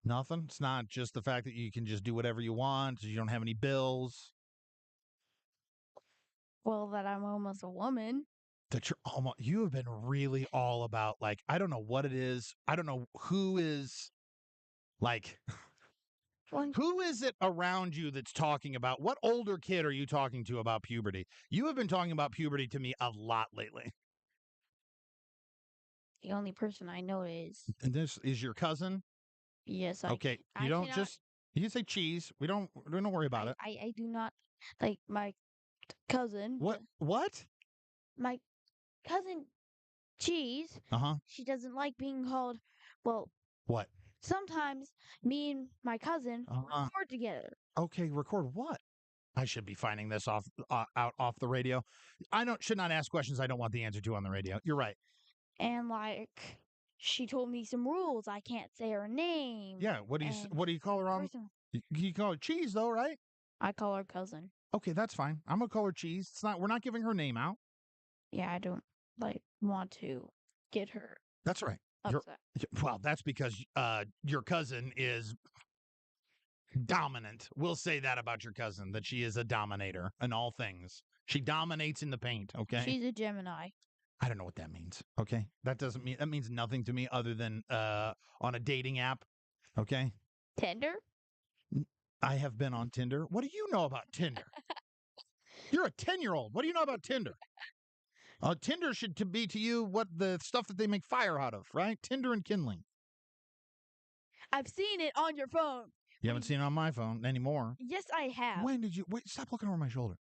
[SPEAKER 2] Nothing. It's not just the fact that you can just do whatever you want. You don't have any bills.
[SPEAKER 3] well, that I'm almost a woman.
[SPEAKER 2] that you have been really all about, like, I don't know what it is. I don't know who is, like, who is it around you that's talking about, what older kid are you talking to about puberty? You have been talking about puberty to me a lot lately.
[SPEAKER 3] The only person I know is
[SPEAKER 2] And this is your cousin?
[SPEAKER 3] yes.
[SPEAKER 2] Okay.
[SPEAKER 3] I
[SPEAKER 2] You don't
[SPEAKER 3] cannot.
[SPEAKER 2] just, you can say cheese. We don't worry about it.
[SPEAKER 3] I do not like my cousin.
[SPEAKER 2] What?
[SPEAKER 3] My cousin Cheese.
[SPEAKER 2] Uh-huh.
[SPEAKER 3] She doesn't like being called. Well,
[SPEAKER 2] What?
[SPEAKER 3] sometimes me and my cousin record together.
[SPEAKER 2] Okay, record what? I should be finding this out off the radio. Should not ask questions I don't want the answer to on the radio. You're right.
[SPEAKER 3] And like, she told me some rules. I can't say her name.
[SPEAKER 2] Yeah. What do you call her on?
[SPEAKER 3] Person.
[SPEAKER 2] You call her cheese though, right?
[SPEAKER 3] I call her cousin.
[SPEAKER 2] Okay, that's fine. I'm gonna call her cheese. We're not giving her name out.
[SPEAKER 3] Yeah, I don't want to get her
[SPEAKER 2] That's right.
[SPEAKER 3] upset.
[SPEAKER 2] Well, that's because your cousin is dominant. We'll say that about your cousin, that she is a dominator in all things. She dominates in the paint, okay?
[SPEAKER 3] She's a Gemini.
[SPEAKER 2] I don't know what that means, okay? That means nothing to me other than on a dating app, okay?
[SPEAKER 3] Tinder?
[SPEAKER 2] I have been on Tinder. What do you know about Tinder? You're a 10-year-old. What do you know about Tinder? Tinder should be to you what the stuff that they make fire out of, right? Tinder and kindling.
[SPEAKER 3] I've seen it on your phone.
[SPEAKER 2] You haven't seen it on my phone anymore.
[SPEAKER 3] Yes, I have.
[SPEAKER 2] When did you? Wait, stop looking over my shoulder.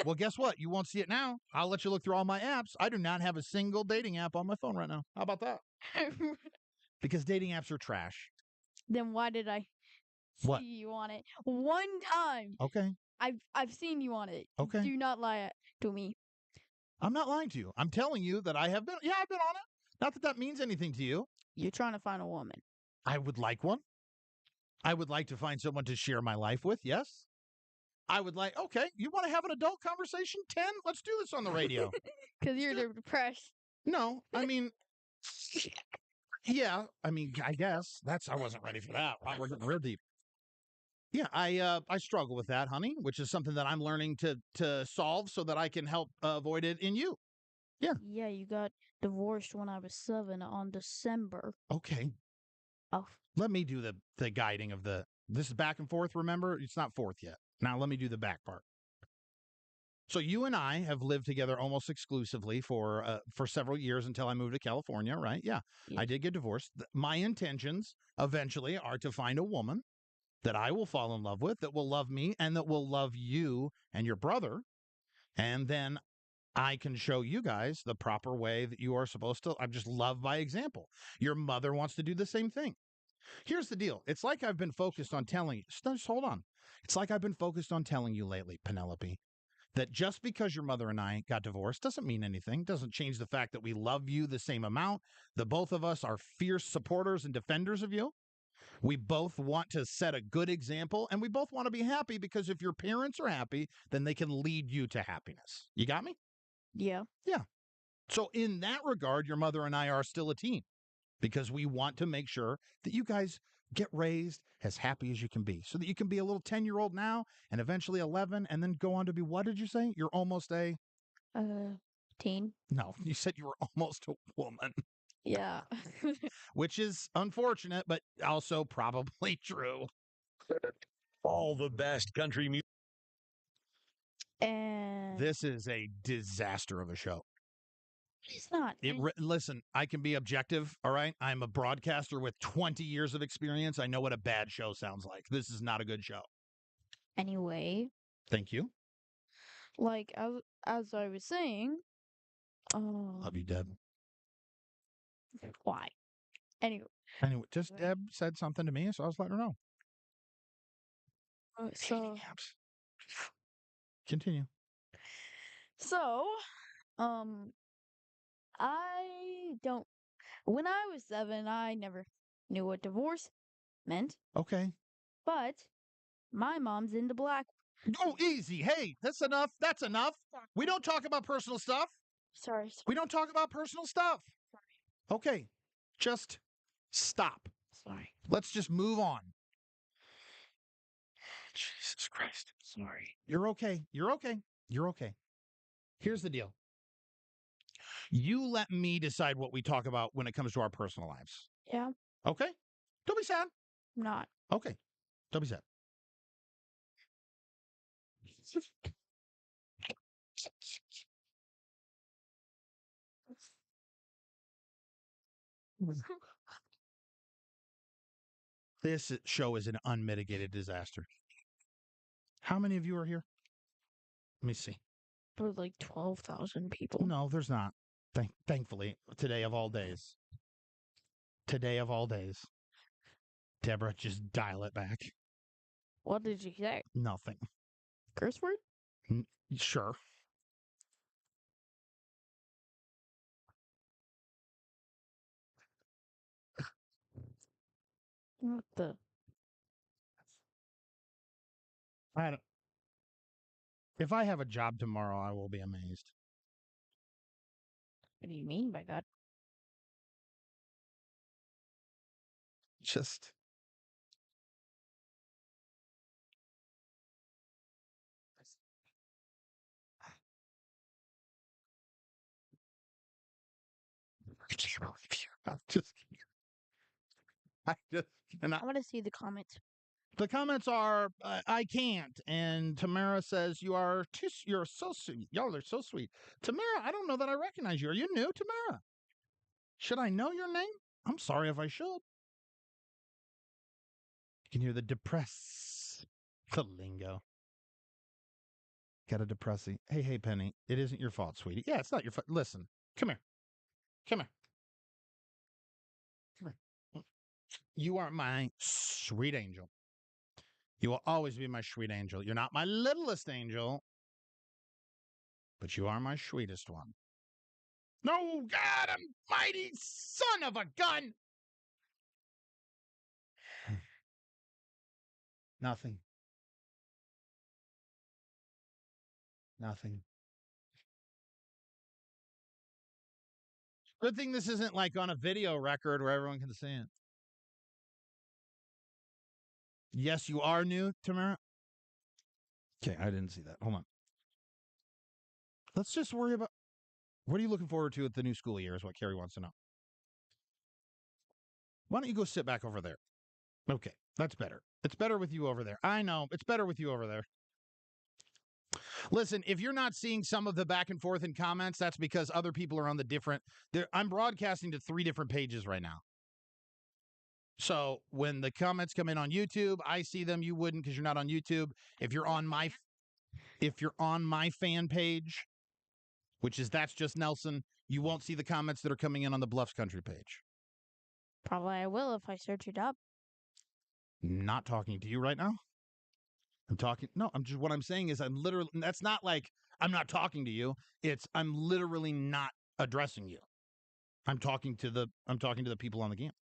[SPEAKER 2] Well, guess what? You won't see it now. I'll let you look through all my apps. I do not have a single dating app on my phone right now. How about that? Because dating apps are trash.
[SPEAKER 3] Then why did I see you on it? One time.
[SPEAKER 2] Okay.
[SPEAKER 3] I've seen you on it.
[SPEAKER 2] Okay.
[SPEAKER 3] Do not lie to me.
[SPEAKER 2] I'm not lying to you. I'm telling you that I have been. Yeah, I've been on it. Not that that means anything to you.
[SPEAKER 3] You're trying to find a woman.
[SPEAKER 2] I would like one. I would like to find someone to share my life with. Yes. I would like, okay, you want to have an adult conversation? 10? Let's do this on the radio.
[SPEAKER 3] Because you're depressed.
[SPEAKER 2] No, I mean, yeah, I mean, I guess I wasn't ready for that. We're getting real deep. Yeah, I struggle with that, honey, which is something that I'm learning to solve so that I can help avoid it in you. Yeah.
[SPEAKER 3] Yeah, you got divorced when I was 7 on December.
[SPEAKER 2] Okay.
[SPEAKER 3] Oh.
[SPEAKER 2] Let me do the guiding of this is back and forth, remember? It's not forth yet. Now let me do the back part. So you and I have lived together almost exclusively for several years until I moved to California, right? Yeah. I did get divorced. My intentions eventually are to find a woman that I will fall in love with, that will love me, and that will love you and your brother. And then I can show you guys the proper way that you are supposed to. I'm just love by example. Your mother wants to do the same thing. Here's the deal. It's like I've been focused on telling you. Just hold on. It's like I've been focused on telling you lately, Penelope, that just because your mother and I got divorced doesn't mean anything. Doesn't change the fact that we love you the same amount. The both of us are fierce supporters and defenders of you. We both want to set a good example, and we both want to be happy, because if your parents are happy, then they can lead you to happiness. You got me?
[SPEAKER 3] Yeah.
[SPEAKER 2] Yeah. So in that regard, your mother and I are still a team, because we want to make sure that you guys get raised as happy as you can be, so that you can be a little 10-year-old now and eventually 11 and then go on to be, what did you say? You're almost a...
[SPEAKER 3] teen.
[SPEAKER 2] No, you said you were almost a woman.
[SPEAKER 3] Yeah.
[SPEAKER 2] Which is unfortunate, but also probably true.
[SPEAKER 6] All the best country music.
[SPEAKER 3] And
[SPEAKER 2] this is a disaster of a show.
[SPEAKER 3] It's not.
[SPEAKER 2] Listen, I can be objective, all right? I'm a broadcaster with 20 years of experience. I know what a bad show sounds like. This is not a good show.
[SPEAKER 3] Anyway.
[SPEAKER 2] Thank you.
[SPEAKER 3] Like, as I was saying...
[SPEAKER 2] Love you, Deb.
[SPEAKER 3] Why? Anyway,
[SPEAKER 2] just Deb said something to me, so I was letting her know.
[SPEAKER 3] So...
[SPEAKER 2] Continue.
[SPEAKER 3] So, I don't... When I was 7, I never knew what divorce meant.
[SPEAKER 2] Okay.
[SPEAKER 3] But my mom's into black.
[SPEAKER 2] Oh, easy. Hey, that's enough. That's enough.
[SPEAKER 3] Sorry.
[SPEAKER 2] We don't talk about personal stuff.
[SPEAKER 3] Sorry.
[SPEAKER 2] We don't talk about personal stuff.
[SPEAKER 3] Sorry.
[SPEAKER 2] Okay. Just stop.
[SPEAKER 3] Sorry.
[SPEAKER 2] Let's just move on. Jesus Christ.
[SPEAKER 3] Sorry.
[SPEAKER 2] You're okay. You're okay. You're okay. Here's the deal. You let me decide what we talk about when it comes to our personal lives.
[SPEAKER 3] Yeah,
[SPEAKER 2] Okay? Don't be sad.
[SPEAKER 3] I'm not.
[SPEAKER 2] Okay. Don't be sad. This show is an unmitigated disaster. How many of you are here? Let me see.
[SPEAKER 3] There's like 12,000 people.
[SPEAKER 2] No, there's not. Thankfully, today of all days. Today of all days. Deborah, just dial it back.
[SPEAKER 3] What did you say?
[SPEAKER 2] Nothing.
[SPEAKER 3] Curse word?
[SPEAKER 2] Sure.
[SPEAKER 3] What the?
[SPEAKER 2] I don't, if I have a job tomorrow, I will be amazed.
[SPEAKER 3] What do you mean by that?
[SPEAKER 2] Just. I can't believe you. I just cannot.
[SPEAKER 3] I want to see the comments.
[SPEAKER 2] The comments are, I can't. And Tamara says, you're so sweet. Y'all are so sweet. Tamara, I don't know that I recognize you. Are you new, Tamara? Should I know your name? I'm sorry if I should. You can hear the depress. The lingo. Got a depressing. Hey, Penny. It isn't your fault, sweetie. Yeah, it's not your fault. Listen. Come here. Come here. Come here. You are my sweet angel. You will always be my sweet angel. You're not my littlest angel, but you are my sweetest one. No, God almighty son of a gun! Nothing. Nothing. Good thing this isn't like on a video record where everyone can see it. Yes, you are new, Tamara. Okay, I didn't see that. Hold on. Let's just worry about what are you looking forward to at the new school year is what Carrie wants to know. Why don't you go sit back over there? Okay, that's better. It's better with you over there. I know. It's better with you over there. Listen, if you're not seeing some of the back and forth in comments, that's because other people are on the different. I'm broadcasting to 3 different pages right now. So when the comments come in on YouTube, I see them. You wouldn't because you're not on YouTube. If you're on my fan page, that's just Nelson, you won't see the comments that are coming in on the Bluffs Country page.
[SPEAKER 3] Probably I will if I search it up.
[SPEAKER 2] Not talking to you right now. What I'm saying is that's not like I'm not talking to you. I'm literally not addressing you. I'm talking to the people on the game.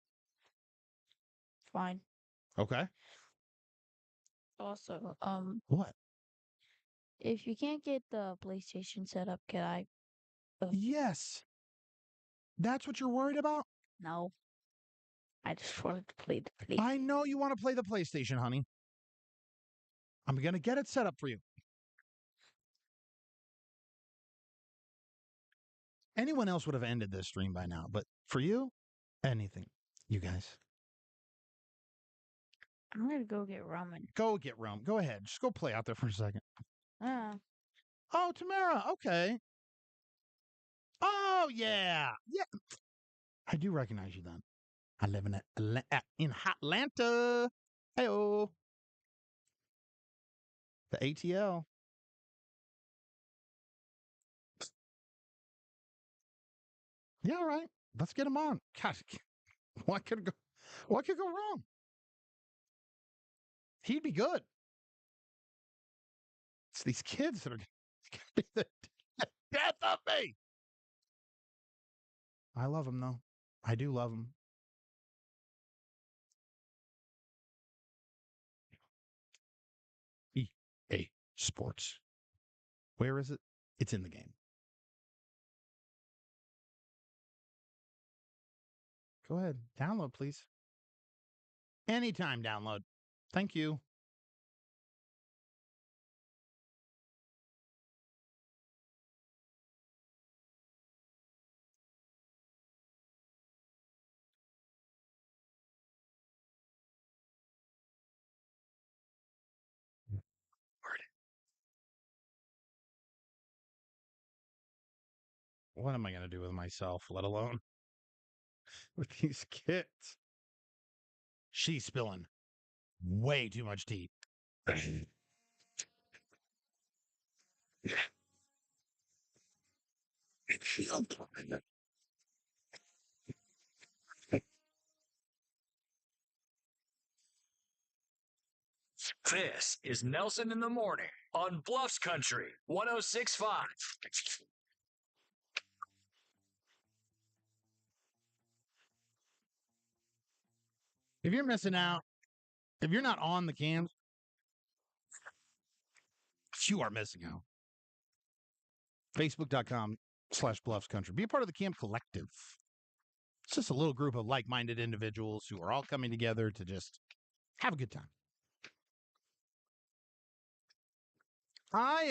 [SPEAKER 3] Fine.
[SPEAKER 2] Okay.
[SPEAKER 3] Also,
[SPEAKER 2] What?
[SPEAKER 3] if you can't get the PlayStation set up, can I?
[SPEAKER 2] Yes. That's what you're worried about?
[SPEAKER 3] No. I just wanted to play the PlayStation.
[SPEAKER 2] I know you want to play the PlayStation, honey. I'm going to get it set up for you. Anyone else would have ended this stream by now, but for you, anything. You guys.
[SPEAKER 3] I'm going to go get ramen.
[SPEAKER 2] Go get rum. Go ahead. Just go play out there for a second.
[SPEAKER 3] Oh,
[SPEAKER 2] Tamara. Okay. Oh, yeah. Yeah. I do recognize you then. I live in Atlanta. Hey-oh. The ATL. Yeah, all right. Let's get him on. Gosh, what could go wrong? He'd be good. It's these kids that are going to be the death of me. I love him, though. I do love him. EA Sports. Where is it? It's in the game. Go ahead. Download, please. Anytime download. Thank you. what am I going to do with myself, let alone with these kids? She's spilling way too much tea.
[SPEAKER 6] This is Nelson in the Morning on Bluffs Country 1065.
[SPEAKER 2] If you're missing out, if you're not on the cams, you are missing out. Facebook.com/BluffsCountry. Be a part of the Camp Collective. It's just a little group of like-minded individuals who are all coming together to just have a good time. I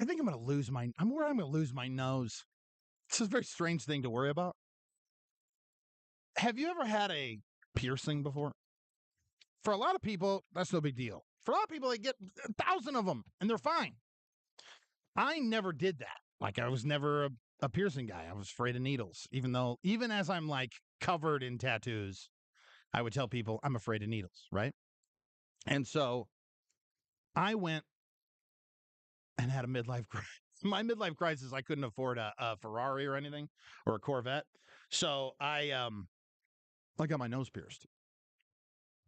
[SPEAKER 2] think I'm worried I'm gonna lose my nose. It's a very strange thing to worry about. Have you ever had a piercing before? For a lot of people, that's no big deal. For a lot of people, they get 1,000 of them and they're fine. I never did that. Like, I was never a piercing guy. I was afraid of needles, even as I'm like covered in tattoos, I would tell people I'm afraid of needles, right? And so I went and had a midlife crisis. My midlife crisis, I couldn't afford a Ferrari or anything or a Corvette. So I got my nose pierced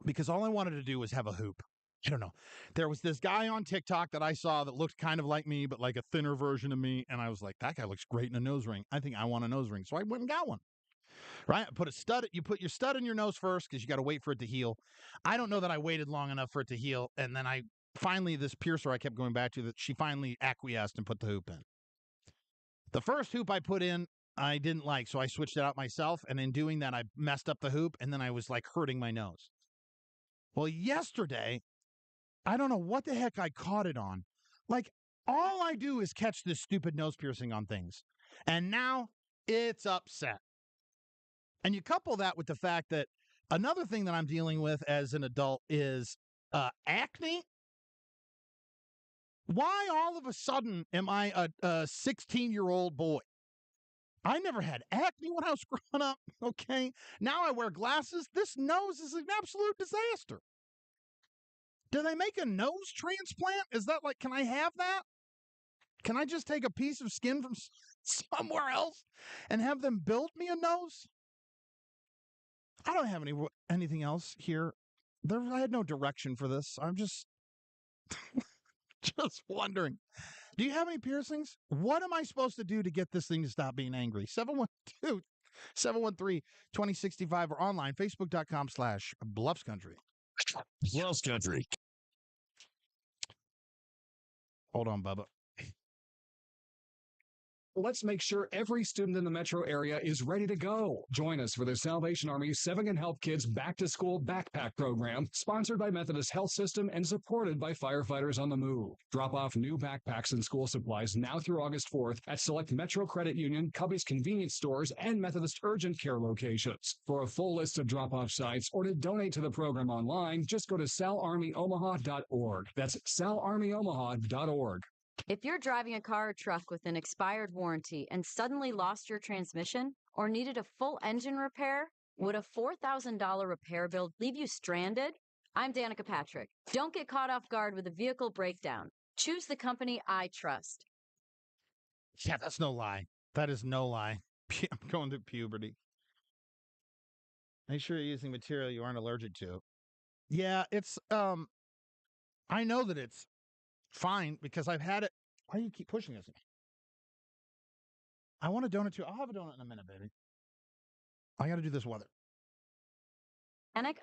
[SPEAKER 2] because all I wanted to do was have a hoop. I don't know. There was this guy on TikTok that I saw that looked kind of like me, but like a thinner version of me. And I was like, that guy looks great in a nose ring. I think I want a nose ring. So I went and got one. Right? You put your stud in your nose first because you got to wait for it to heal. I don't know that I waited long enough for it to heal. And then this piercer I kept going back to, that she finally acquiesced and put the hoop in. The first hoop I put in, I didn't like. So I switched it out myself. And in doing that, I messed up the hoop. And then I was like hurting my nose. Well, yesterday, I don't know what the heck I caught it on. Like, all I do is catch this stupid nose piercing on things. And now it's upset. And you couple that with the fact that another thing that I'm dealing with as an adult is acne. Why all of a sudden am I a 16-year-old boy? I never had acne when I was growing up, okay? Now I wear glasses. This nose is an absolute disaster. Do they make a nose transplant? Is that like, can I have that? Can I just take a piece of skin from somewhere else and have them build me a nose? I don't have anything else here. I had no direction for this. I'm just wondering. Do you have any piercings? What am I supposed to do to get this thing to stop being angry? 713-2065 or online, Facebook.com/BluffsCountry.
[SPEAKER 7] Bluffs Country.
[SPEAKER 2] Hold on, Bubba.
[SPEAKER 10] Let's make sure every student in the metro area is ready to go. Join us for the Salvation Army's 7 and Help Kids Back to School Backpack Program, sponsored by Methodist Health System and supported by Firefighters on the Move. Drop off new backpacks and school supplies now through August 4th at select Metro Credit Union, Cubby's convenience stores, and Methodist Urgent Care locations. For a full list of drop-off sites or to donate to the program online, just go to salarmyomaha.org. That's salarmyomaha.org.
[SPEAKER 11] If you're driving a car or truck with an expired warranty and suddenly lost your transmission or needed a full engine repair, would a $4,000 repair bill leave you stranded? I'm Danica Patrick. Don't get caught off guard with a vehicle breakdown. Choose the company I trust.
[SPEAKER 2] Yeah, that's no lie. That is no lie. I'm going through puberty. Make sure you're using material you aren't allergic to. Yeah, it's I know that it's fine because I've had it. Why do you keep pushing this? I want a donut too. I'll have a donut in a minute, baby. I got to do this weather.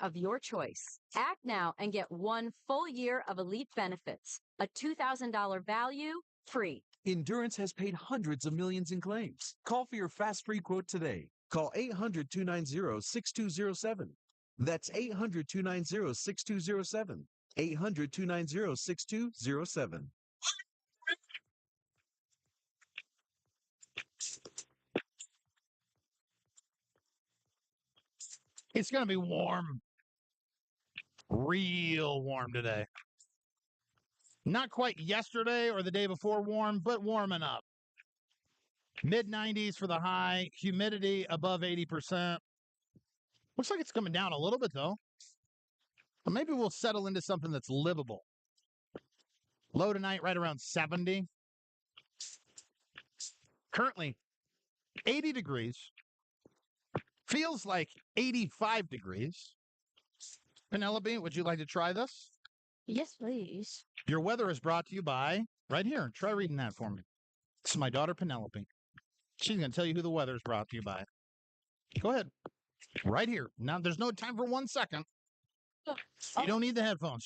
[SPEAKER 11] Of your choice. Act now and get 1 full year of elite benefits. A $2,000 value, free.
[SPEAKER 4] Endurance has paid hundreds of millions in claims. Call for your fast free quote today. Call 800-290-6207. That's 800-290-6207. 800-290-6207.
[SPEAKER 2] It's going to be warm. Real warm today. Not quite yesterday or the day before warm, but warming up. Mid-90s for the high. Humidity above 80%. Looks like it's coming down a little bit, though. But maybe we'll settle into something that's livable. Low tonight right around 70. Currently 80 degrees. Feels like 85 degrees. Penelope, would you like to try this?
[SPEAKER 3] Yes, please.
[SPEAKER 2] Your weather is brought to you by, right here, try reading that for me. This is my daughter, Penelope. She's going to tell you who the weather is brought to you by. Go ahead. Right here. Now, there's no time for 1 second. You don't need the headphones.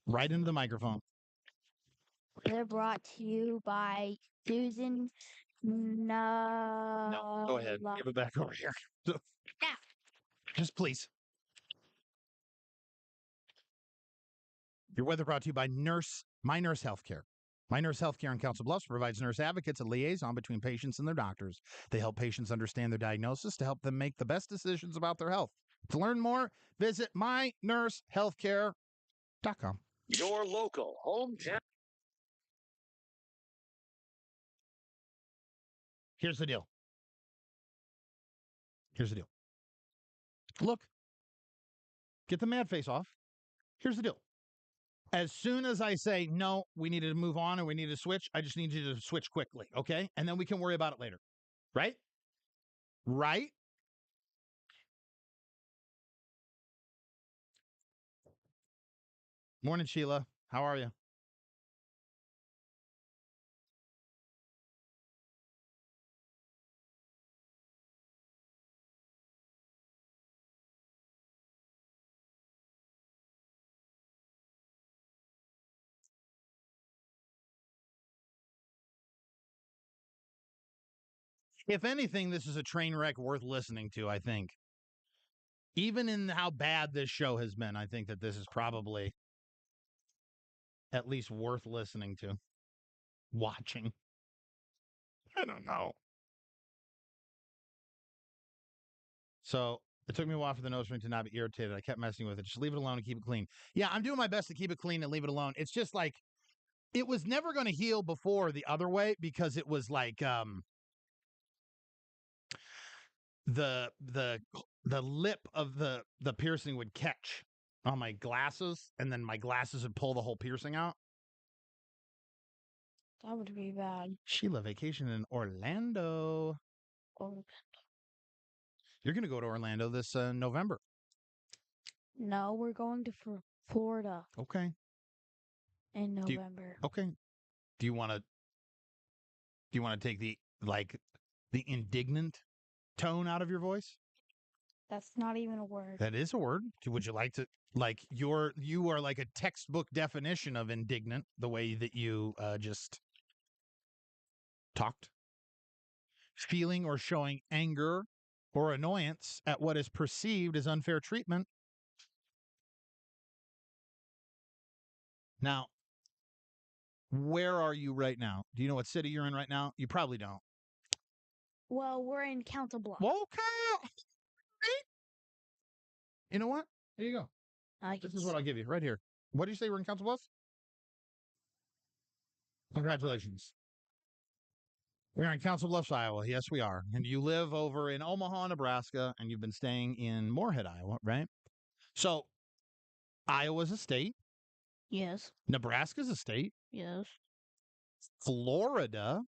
[SPEAKER 2] Right into the microphone.
[SPEAKER 3] They're brought to you by Susan.
[SPEAKER 2] No, go ahead. Give it back over here. Just please. Your weather brought to you by My Nurse Healthcare. My Nurse Healthcare in Council Bluffs provides nurse advocates a liaison between patients and their doctors. They help patients understand their diagnosis to help them make the best decisions about their health. To learn more, visit mynursehealthcare.com.
[SPEAKER 6] Your local hometown.
[SPEAKER 2] Here's the deal. Here's the deal. Look. Get the mad face off. Here's the deal. As soon as I say, no, we need to move on or we need to switch, I just need you to switch quickly, okay? And then we can worry about it later. Right? Right? Morning, Sheila. How are you? If anything, this is a train wreck worth listening to, I think. Even in how bad this show has been, I think that this is probably at least worth listening to. Watching. I don't know. So it took me a while for the nose ring to not be irritated. I kept messing with it. Just leave it alone and keep it clean. Yeah, I'm doing my best to keep it clean and leave it alone. It's just like, it was never going to heal before the other way because it was like the lip of the piercing would catch on my glasses, and then my glasses would pull the whole piercing out.
[SPEAKER 3] That would be bad.
[SPEAKER 2] Sheila, vacation in Orlando.
[SPEAKER 3] Oh.
[SPEAKER 2] You're going to go to Orlando this November.
[SPEAKER 3] No, we're going to Florida
[SPEAKER 2] Okay.
[SPEAKER 3] in November.
[SPEAKER 2] Okay. Do you want to take the indignant tone out of your voice?
[SPEAKER 3] That's not even a word.
[SPEAKER 2] That is a word. Would you like to, you are like a textbook definition of indignant, the way that you just talked. Feeling or showing anger or annoyance at what is perceived as unfair treatment. Now, where are you right now? Do you know what city you're in right now? You probably don't.
[SPEAKER 3] Well, we're in Council Bluffs.
[SPEAKER 2] Okay. You know what? Here you go. This is what I'll give you right here. What did you say we're in Council Bluffs? Congratulations. We're in Council Bluffs, Iowa. Yes, we are. And you live over in Omaha, Nebraska, and you've been staying in Moorhead, Iowa, right? So, Iowa's a state.
[SPEAKER 3] Yes.
[SPEAKER 2] Nebraska's a state.
[SPEAKER 3] Yes.
[SPEAKER 2] Florida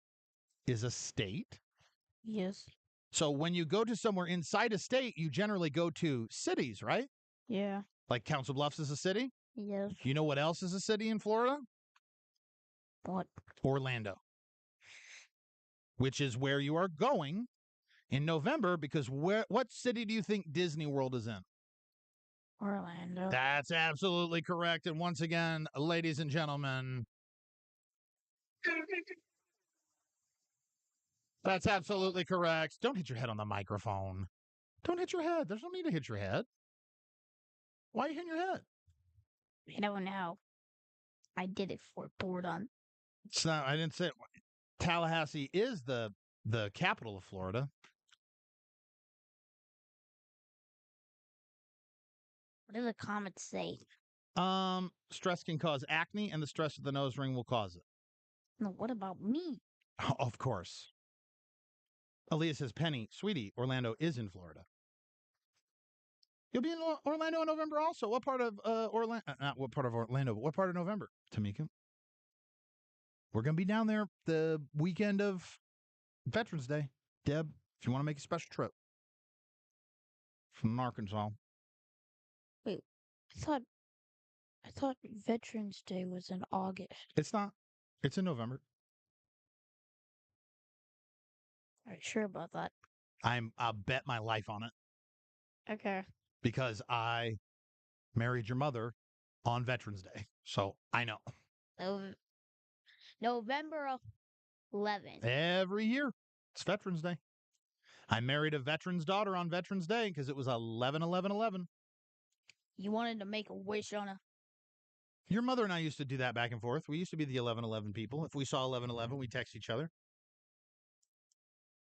[SPEAKER 2] is a state.
[SPEAKER 3] Yes.
[SPEAKER 2] So when you go to somewhere inside a state, you generally go to cities, right?
[SPEAKER 3] Yeah.
[SPEAKER 2] Like Council Bluffs is a city?
[SPEAKER 3] Yes.
[SPEAKER 2] You know what else is a city in Florida?
[SPEAKER 3] What?
[SPEAKER 2] Orlando. Which is where you are going in November, because what city do you think Disney World is in?
[SPEAKER 3] Orlando.
[SPEAKER 2] That's absolutely correct. And once again, ladies and gentlemen, that's absolutely correct. Don't hit your head on the microphone. Don't hit your head. There's no need to hit your head. Why are you hitting your head?
[SPEAKER 3] I don't know. I did it for boredom.
[SPEAKER 2] It's not, I didn't say it. Tallahassee is the capital of Florida.
[SPEAKER 3] What do the comments say?
[SPEAKER 2] Stress can cause acne, and the stress of the nose ring will cause it.
[SPEAKER 3] No, what about me?
[SPEAKER 2] Of course. Aaliyah says, Penny, sweetie, Orlando is in Florida. You'll be in Orlando in November also. What part of Orlando? Not what part of Orlando, but what part of November, Tamika? We're going to be down there the weekend of Veterans Day. Deb, if you want to make a special trip from Arkansas.
[SPEAKER 3] Wait, I thought Veterans Day was in August.
[SPEAKER 2] It's not. It's in November.
[SPEAKER 3] Are you sure about that?
[SPEAKER 2] I'll bet my life on it
[SPEAKER 3] Okay.
[SPEAKER 2] because I married your mother on Veterans Day. So I know.
[SPEAKER 5] November 11th.
[SPEAKER 2] Every year, it's Veterans Day. I married a veteran's daughter on Veterans Day because it was 11/11/11.
[SPEAKER 3] You wanted to make a wish on a.
[SPEAKER 2] Your mother and I used to do that back and forth. We used to be the 11/11 people. If we saw 11/11, we text each other.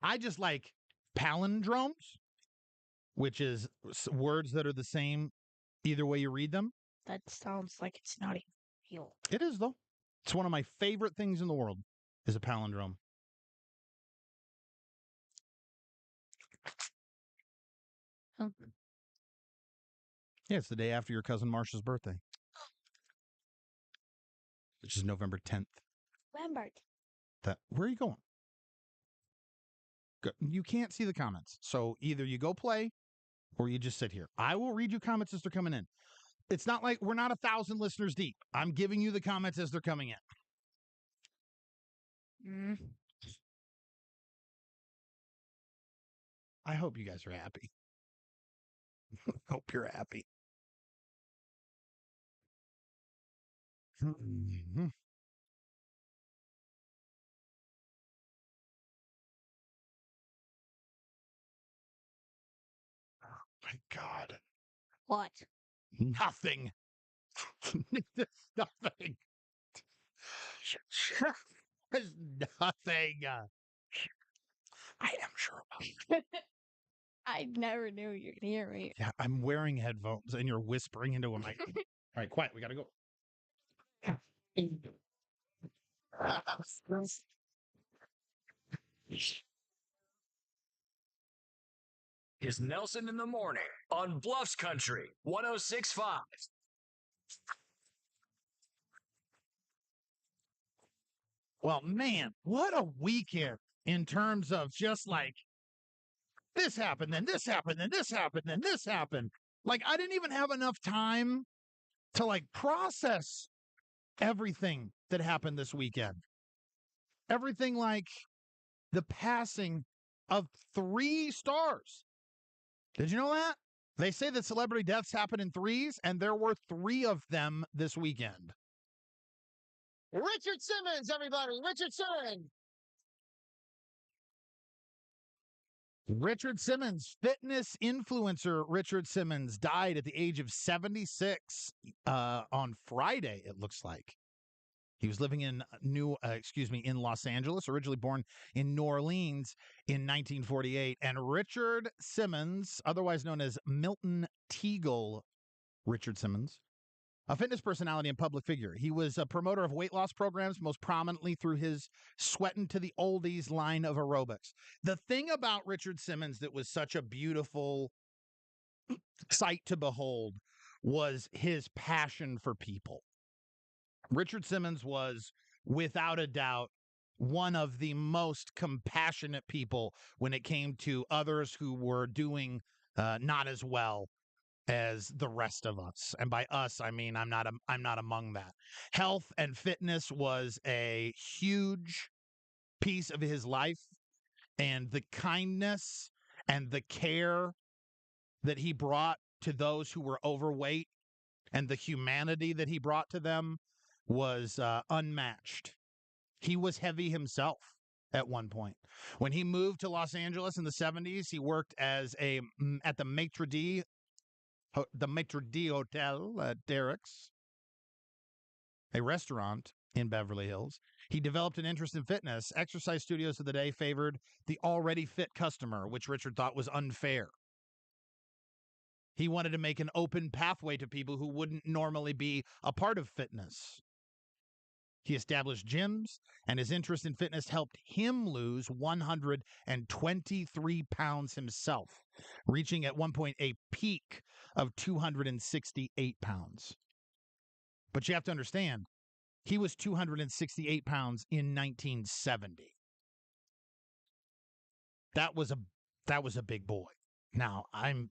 [SPEAKER 2] I just like palindromes, which is words that are the same either way you read them.
[SPEAKER 3] That sounds like it's not even real.
[SPEAKER 2] It is, though. It's one of my favorite things in the world is a palindrome.
[SPEAKER 3] Huh.
[SPEAKER 2] Yeah, it's the day after your cousin Marsha's birthday, which is November 10th.
[SPEAKER 3] Lambert.
[SPEAKER 2] Where are you going? You can't see the comments. So either you go play or you just sit here. I will read you comments as they're coming in. It's not like we're not 1,000 listeners deep. I'm giving you the comments as they're coming in.
[SPEAKER 3] Mm.
[SPEAKER 2] I hope you guys are happy. Hope you're happy. Mm-hmm. Oh my God.
[SPEAKER 3] What?
[SPEAKER 2] Nothing. Nothing. There's nothing. I am sure about it.
[SPEAKER 3] I never knew you could hear me.
[SPEAKER 2] Yeah, I'm wearing headphones and you're whispering into a microphone. All right, quiet. We got to go.
[SPEAKER 6] Is Nelson in the morning on Bluffs Country 106.5.
[SPEAKER 2] Well, man, what a weekend in terms of just like this happened, then this happened, then this happened, then this happened. Like I didn't even have enough time to like process everything that happened this weekend. Everything like the passing of 3 stars. Did you know that? They say that celebrity deaths happen in threes, and there were 3 of them this weekend.
[SPEAKER 7] Richard Simmons, everybody. Richard Simmons.
[SPEAKER 2] Richard Simmons, fitness influencer Richard Simmons, died at the age of 76 on Friday, it looks like. He was living in in Los Angeles, originally born in New Orleans in 1948. And Richard Simmons, otherwise known as Milton Teagle Richard Simmons, a fitness personality and public figure. He was a promoter of weight loss programs, most prominently through his Sweatin' to the Oldies line of aerobics. The thing about Richard Simmons that was such a beautiful sight to behold was his passion for people. Richard Simmons was, without a doubt, one of the most compassionate people when it came to others who were doing not as well as the rest of us. And by us, I mean I'm not among that. Health and fitness was a huge piece of his life, and the kindness and the care that he brought to those who were overweight and the humanity that he brought to them was unmatched. He was heavy himself at one point. When he moved to Los Angeles in the 70s, he worked as at the Maitre D' Hotel at Derek's, a restaurant in Beverly Hills. He developed an interest in fitness. Exercise studios of the day favored the already fit customer, which Richard thought was unfair. He wanted to make an open pathway to people who wouldn't normally be a part of fitness. He established gyms, and his interest in fitness helped him lose 123 pounds himself, reaching at one point a peak of 268 pounds. But you have to understand, he was 268 pounds in 1970. That was a big boy. Now, I've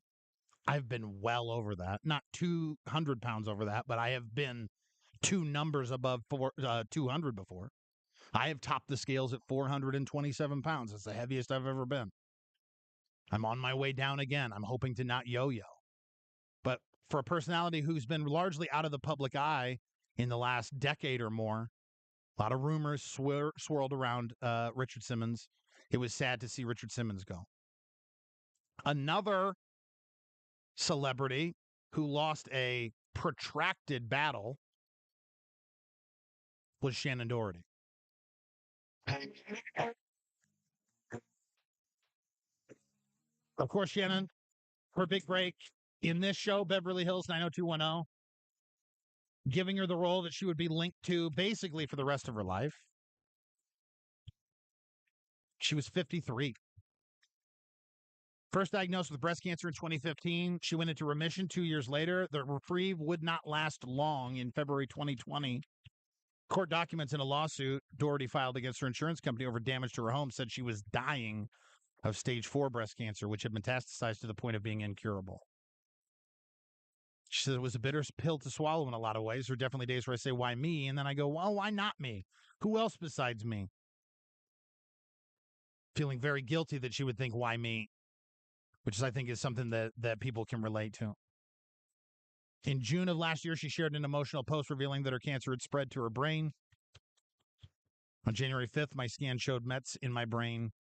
[SPEAKER 2] been well over that, not 200 pounds over that, but I have been two numbers above 200 before. I have topped the scales at 427 pounds. It's the heaviest I've ever been. I'm on my way down again. I'm hoping to not yo-yo. But for a personality who's been largely out of the public eye in the last decade or more, a lot of rumors swirled around Richard Simmons. It was sad to see Richard Simmons go. Another celebrity who lost a protracted battle was Shannon Doherty. Of course, Shannon, her big break in this show, Beverly Hills 90210, giving her the role that she would be linked to basically for the rest of her life. She was 53. First diagnosed with breast cancer in 2015. She went into remission 2 years later. The reprieve would not last long. In February 2020, court documents in a lawsuit Doherty filed against her insurance company over damage to her home said she was dying of stage 4 breast cancer, which had metastasized to the point of being incurable. She said it was a bitter pill to swallow in a lot of ways. There are definitely days where I say, why me? And then I go, well, why not me? Who else besides me? Feeling very guilty that she would think, why me? Which is, I think, is something that people can relate to. In June of last year, she shared an emotional post revealing that her cancer had spread to her brain. On January 5th, my scan showed mets in my brain.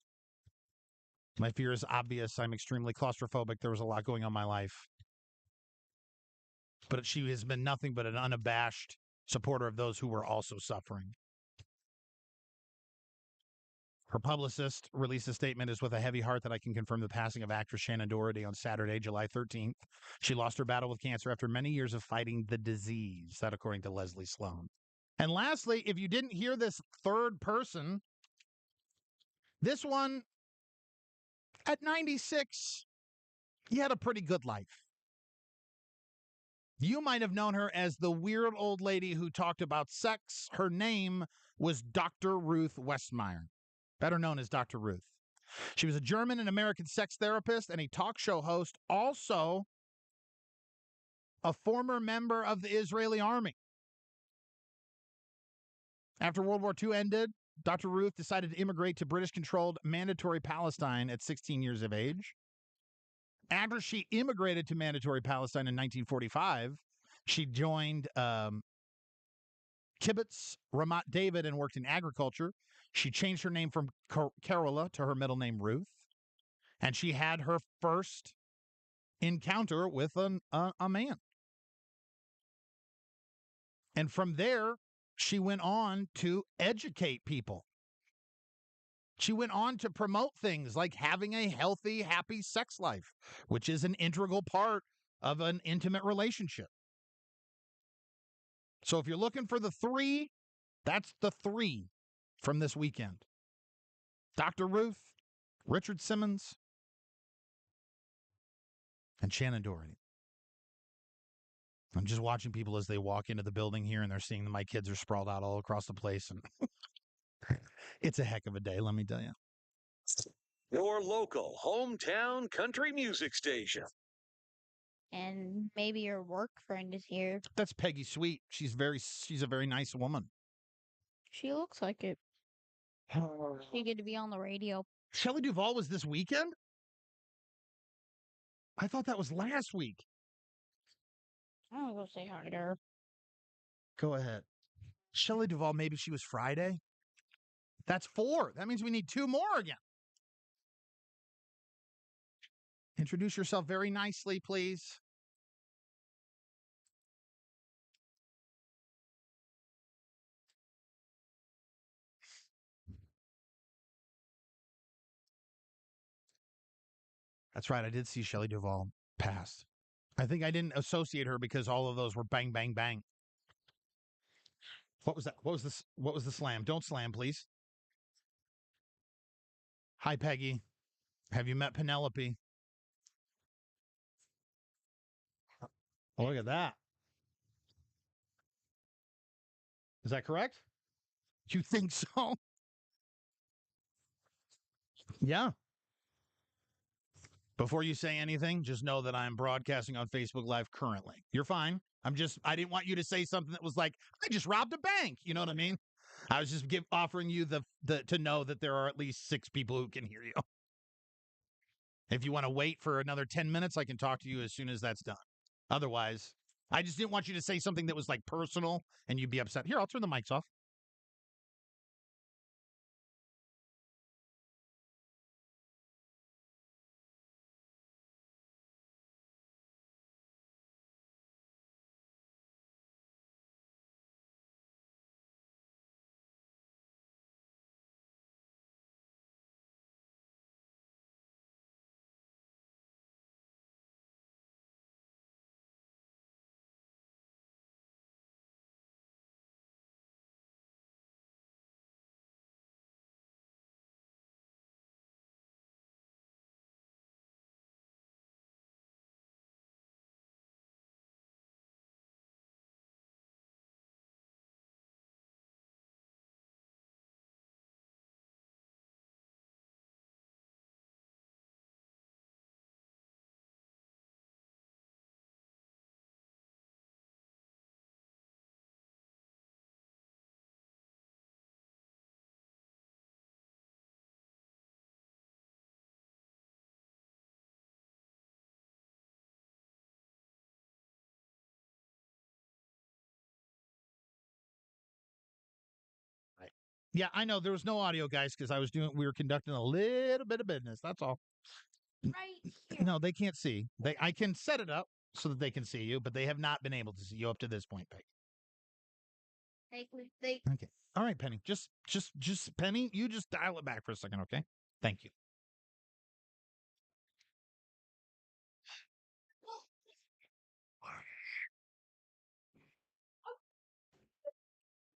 [SPEAKER 2] My fear is obvious. I'm extremely claustrophobic. There was a lot going on in my life. But she has been nothing but an unabashed supporter of those who were also suffering. Her publicist released a statement, "Is with a heavy heart that I can confirm the passing of actress Shannon Doherty on Saturday, July 13th. She lost her battle with cancer after many years of fighting the disease," that according to Leslie Sloan. And lastly, if you didn't hear this third person, this one at 96, he had a pretty good life. You might have known her as the weird old lady who talked about sex. Her name was Dr. Ruth Westmeyer, better known as Dr. Ruth. She was a German and American sex therapist and a talk show host, also a former member of the Israeli army. After World War II ended, Dr. Ruth decided to immigrate to British-controlled Mandatory Palestine at 16 years of age. After she immigrated to Mandatory Palestine in 1945, she joined Kibbutz Ramat David and worked in agriculture. She changed her name from Carola to her middle name Ruth, and she had her first encounter with a man. And from there, she went on to educate people. She went on to promote things like having a healthy, happy sex life, which is an integral part of an intimate relationship. So if you're looking for the three, that's the three from this weekend. Dr. Ruth, Richard Simmons, and Shannon Doherty. I'm just watching people as they walk into the building here, and they're seeing that my kids are sprawled out all across the place, and it's a heck of a day, let me tell you.
[SPEAKER 6] Your local hometown country music station.
[SPEAKER 3] And maybe your work friend is here.
[SPEAKER 2] That's Peggy Sweet. She's a very nice woman.
[SPEAKER 3] She looks like it. She get to be on the radio.
[SPEAKER 2] Shelley Duvall was this weekend? I thought that was last week.
[SPEAKER 3] I'm gonna go say hi to her.
[SPEAKER 2] Go ahead. Shelley Duvall, maybe she was Friday? That's 4. That means we need 2 more again. Introduce yourself very nicely, please. That's right. I did see Shelley Duvall pass. I think I didn't associate her because all of those were bang, bang, bang. What was that? What was this? What was the slam? Don't slam, please. Hi, Peggy. Have you met Penelope? Oh, look at that. Is that correct? You think so? Yeah. Before you say anything, just know that I'm broadcasting on Facebook Live currently. You're fine. I didn't want you to say something that was like, I just robbed a bank. You know what I mean? I was just offering you the to know that there are at least 6 people who can hear you. If you want to wait for another 10 minutes, I can talk to you as soon as that's done. Otherwise, I just didn't want you to say something that was like personal and you'd be upset. Here, I'll turn the mics off. Yeah, I know there was no audio, guys, because we were conducting a little bit of business. That's all.
[SPEAKER 3] Right here.
[SPEAKER 2] No, they can't see. I can set it up so that they can see you, but they have not been able to see you up to this point, Peg.
[SPEAKER 3] They
[SPEAKER 2] Okay. All right, Penny. Just Penny, you just dial it back for a second, okay? Thank you.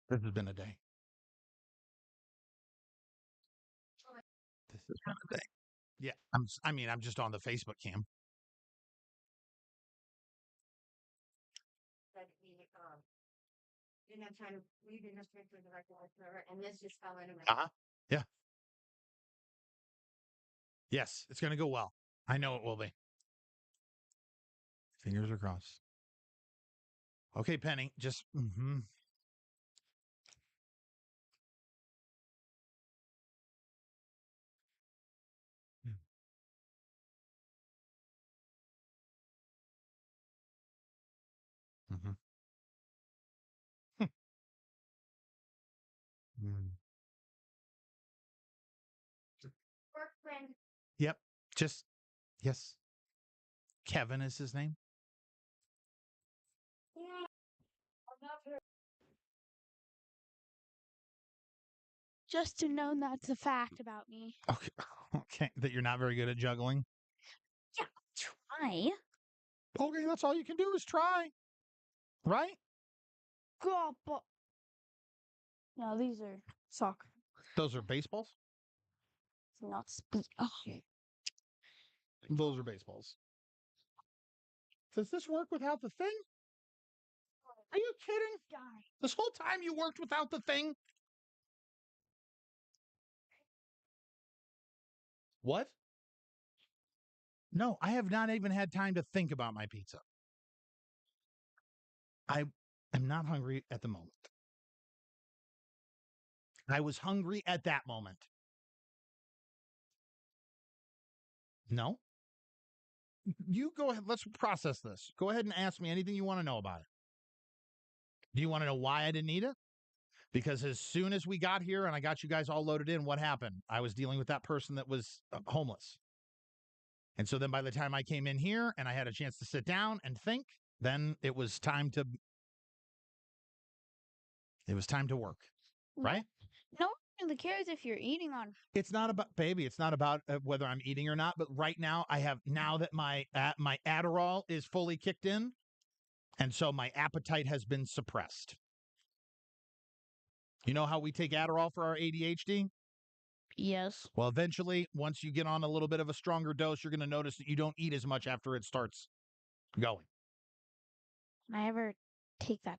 [SPEAKER 2] This has been a day. This has been a day. Yeah, I'm just on the Facebook cam.
[SPEAKER 11] Didn't have time to read enough for the record, and this just fell into my.
[SPEAKER 2] Uh-huh. Yeah. Yes, it's going to go well. I know it will be. Fingers are crossed. Okay, Penny, just Mhm. Yep. Just yes. Kevin is his name.
[SPEAKER 3] just to know that's a fact about me.
[SPEAKER 2] Okay. Okay. That you're not very good at juggling.
[SPEAKER 3] Yeah, try.
[SPEAKER 2] Okay, that's all you can do is try. Right?
[SPEAKER 3] God, but no, these are soccer.
[SPEAKER 2] Those are baseballs?
[SPEAKER 3] Not speed. Oh.
[SPEAKER 2] Those are baseballs. Does this work without the thing? Are you kidding? This whole time you worked without the thing? What? No, I have not even had time to think about my pizza. I am not hungry at the moment. I was hungry at that moment. No? You go ahead. Let's process this. Go ahead and ask me anything you want to know about it. Do you want to know why I didn't eat it? Because as soon as we got here and I got you guys all loaded in, what happened? I was dealing with that person that was homeless. And so then by the time I came in here and I had a chance to sit down and think, then it was time to work. Right?
[SPEAKER 3] No, Who cares if you're eating on?
[SPEAKER 2] It's not about, baby. It's not about whether I'm eating or not. But right now, now that my Adderall is fully kicked in, and so my appetite has been suppressed. You know how we take Adderall for our ADHD?
[SPEAKER 3] Yes.
[SPEAKER 2] Well, eventually, once you get on a little bit of a stronger dose, you're going to notice that you don't eat as much after it starts going.
[SPEAKER 3] I ever take that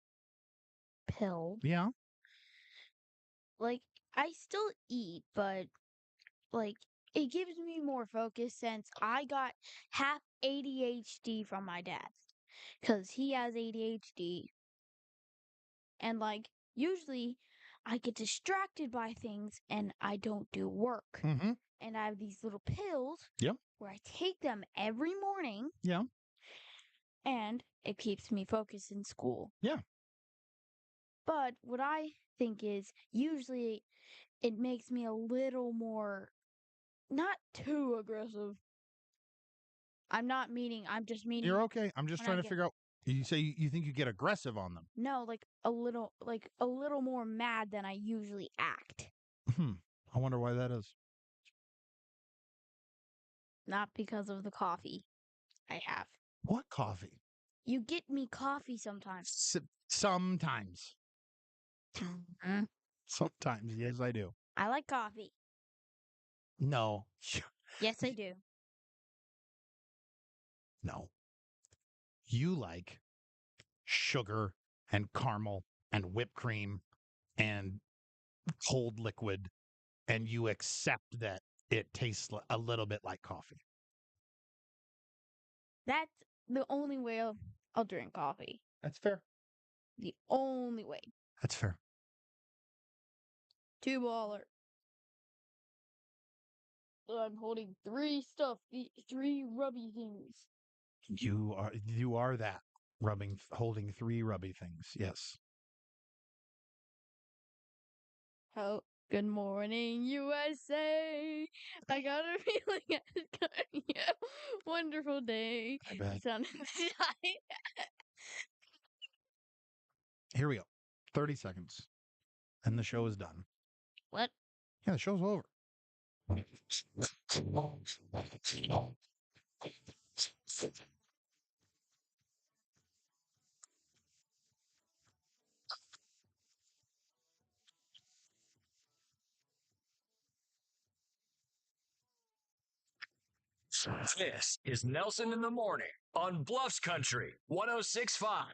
[SPEAKER 3] pill?
[SPEAKER 2] Yeah.
[SPEAKER 3] Like, I still eat, but like it gives me more focus since I got half ADHD from my dad because he has ADHD, and like usually I get distracted by things and I don't do work.
[SPEAKER 2] Mm-hmm.
[SPEAKER 3] And I have these little pills
[SPEAKER 2] Yep.
[SPEAKER 3] where I take them every morning.
[SPEAKER 2] Yeah.
[SPEAKER 3] And it keeps me focused in school.
[SPEAKER 2] Yeah.
[SPEAKER 3] But what I think is usually it makes me a little more, not too aggressive. I'm just meaning.
[SPEAKER 2] You're okay. I'm just
[SPEAKER 3] when
[SPEAKER 2] trying
[SPEAKER 3] I
[SPEAKER 2] to
[SPEAKER 3] get-
[SPEAKER 2] figure out. You say you think you get aggressive on them.
[SPEAKER 3] No, like a little more mad than I usually act.
[SPEAKER 2] I wonder why that is.
[SPEAKER 3] Not because of the coffee I have.
[SPEAKER 2] What coffee?
[SPEAKER 3] You get me coffee sometimes.
[SPEAKER 2] Sometimes.
[SPEAKER 3] Mhm.
[SPEAKER 2] Sometimes, yes, I do.
[SPEAKER 3] I like coffee.
[SPEAKER 2] No.
[SPEAKER 3] Yes, I do.
[SPEAKER 2] No. You like sugar and caramel and whipped cream and cold liquid, and you accept that it tastes a little bit like coffee.
[SPEAKER 3] That's the only way I'll drink coffee.
[SPEAKER 2] That's fair.
[SPEAKER 3] The only way.
[SPEAKER 2] That's fair.
[SPEAKER 3] $2. I'm holding three rubby things.
[SPEAKER 2] You are that holding three rubby things. Yes.
[SPEAKER 3] Oh, good morning, USA. I got a feeling it's gonna be a wonderful day.
[SPEAKER 2] I bet.
[SPEAKER 3] Sun and sunshine.
[SPEAKER 2] Here we go. 30 seconds. And the show is done.
[SPEAKER 3] What?
[SPEAKER 2] Yeah, the show's over.
[SPEAKER 6] This is Nelson in the Morning on Bluffs Country 106.5.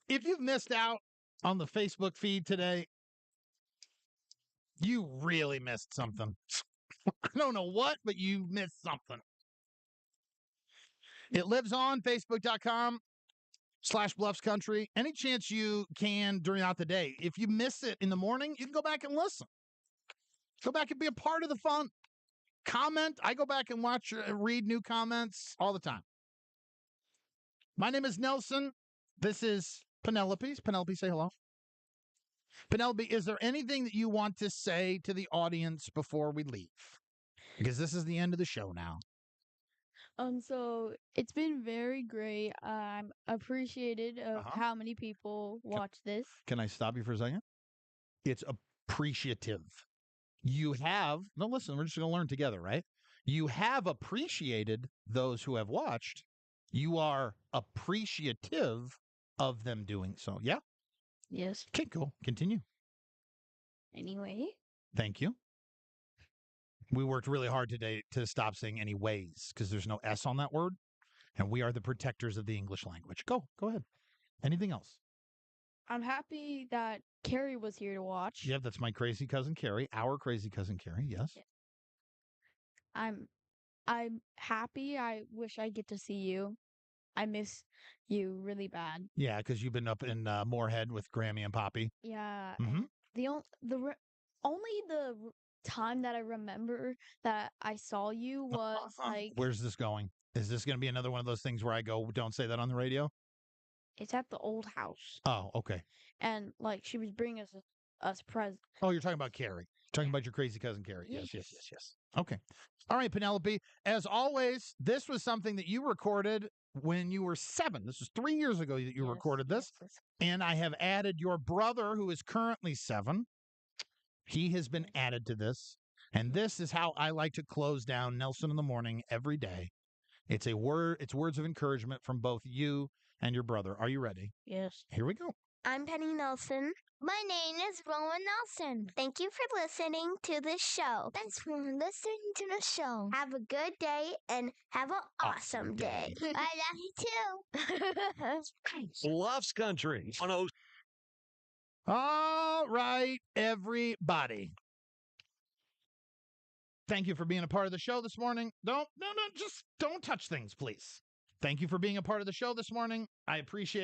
[SPEAKER 2] If you've missed out on the Facebook feed today, you really missed something. I don't know what, but you missed something. It lives on Facebook.com/Bluffs Country. Any chance you can throughout the day. If you miss it in the morning, you can go back and listen. Go back and be a part of the fun. Comment. I go back and read new comments all the time. My name is Nelson. This is Penelope. Penelope, say hello. Penelope, is there anything that you want to say to the audience before we leave? Because this is the end of the show now.
[SPEAKER 3] So it's been very great. I'm appreciated of how many people watch this.
[SPEAKER 2] Can I stop you for a second? It's appreciative. You have, no, listen, we're just going to learn together, right? You have appreciated those who have watched. You are appreciative of them doing so. Yeah?
[SPEAKER 3] Yes.
[SPEAKER 2] Okay, cool. Continue.
[SPEAKER 3] Anyway.
[SPEAKER 2] Thank you. We worked really hard today to stop saying any ways because there's no S on that word. And we are the protectors of the English language. Go ahead. Anything else?
[SPEAKER 3] I'm happy that Carrie was here to watch.
[SPEAKER 2] Yeah, that's my crazy cousin Carrie. Our crazy cousin Carrie, yes.
[SPEAKER 3] I'm happy. I wish I get to see you. I miss you really bad.
[SPEAKER 2] Yeah, because you've been up in Moorhead with Grammy and Poppy.
[SPEAKER 3] Yeah.
[SPEAKER 2] Mm-hmm.
[SPEAKER 3] Only the time that I remember that I saw you was like.
[SPEAKER 2] Where's this going? Is this going to be another one of those things where I go, don't say that on the radio?
[SPEAKER 3] It's at the old house.
[SPEAKER 2] Oh, okay.
[SPEAKER 3] And like she was bringing us presents.
[SPEAKER 2] Oh, you're talking about Carrie. Talking about your crazy cousin Carrie. Yes. Okay. All right, Penelope. As always, this was something that you recorded when you were 7. This was 3 years ago that you
[SPEAKER 3] Yes,
[SPEAKER 2] recorded this.
[SPEAKER 3] yes.
[SPEAKER 2] And I have added your brother, who is currently 7. He has been added to this. And this is how I like to close down Nelson in the Morning every day. It's words of encouragement from both you and your brother. Are you ready?
[SPEAKER 3] Yes.
[SPEAKER 2] Here we go.
[SPEAKER 5] I'm Penny Nelson. My name is Rowan Nelson. Thank you for listening to this show. Thanks for listening to the show. Have a good day and have an awesome day. I love you too.
[SPEAKER 1] Bluffs Country 10.
[SPEAKER 2] All right, everybody. Thank you for being a part of the show this morning. Just don't touch things, please. Thank you for being a part of the show this morning. I appreciate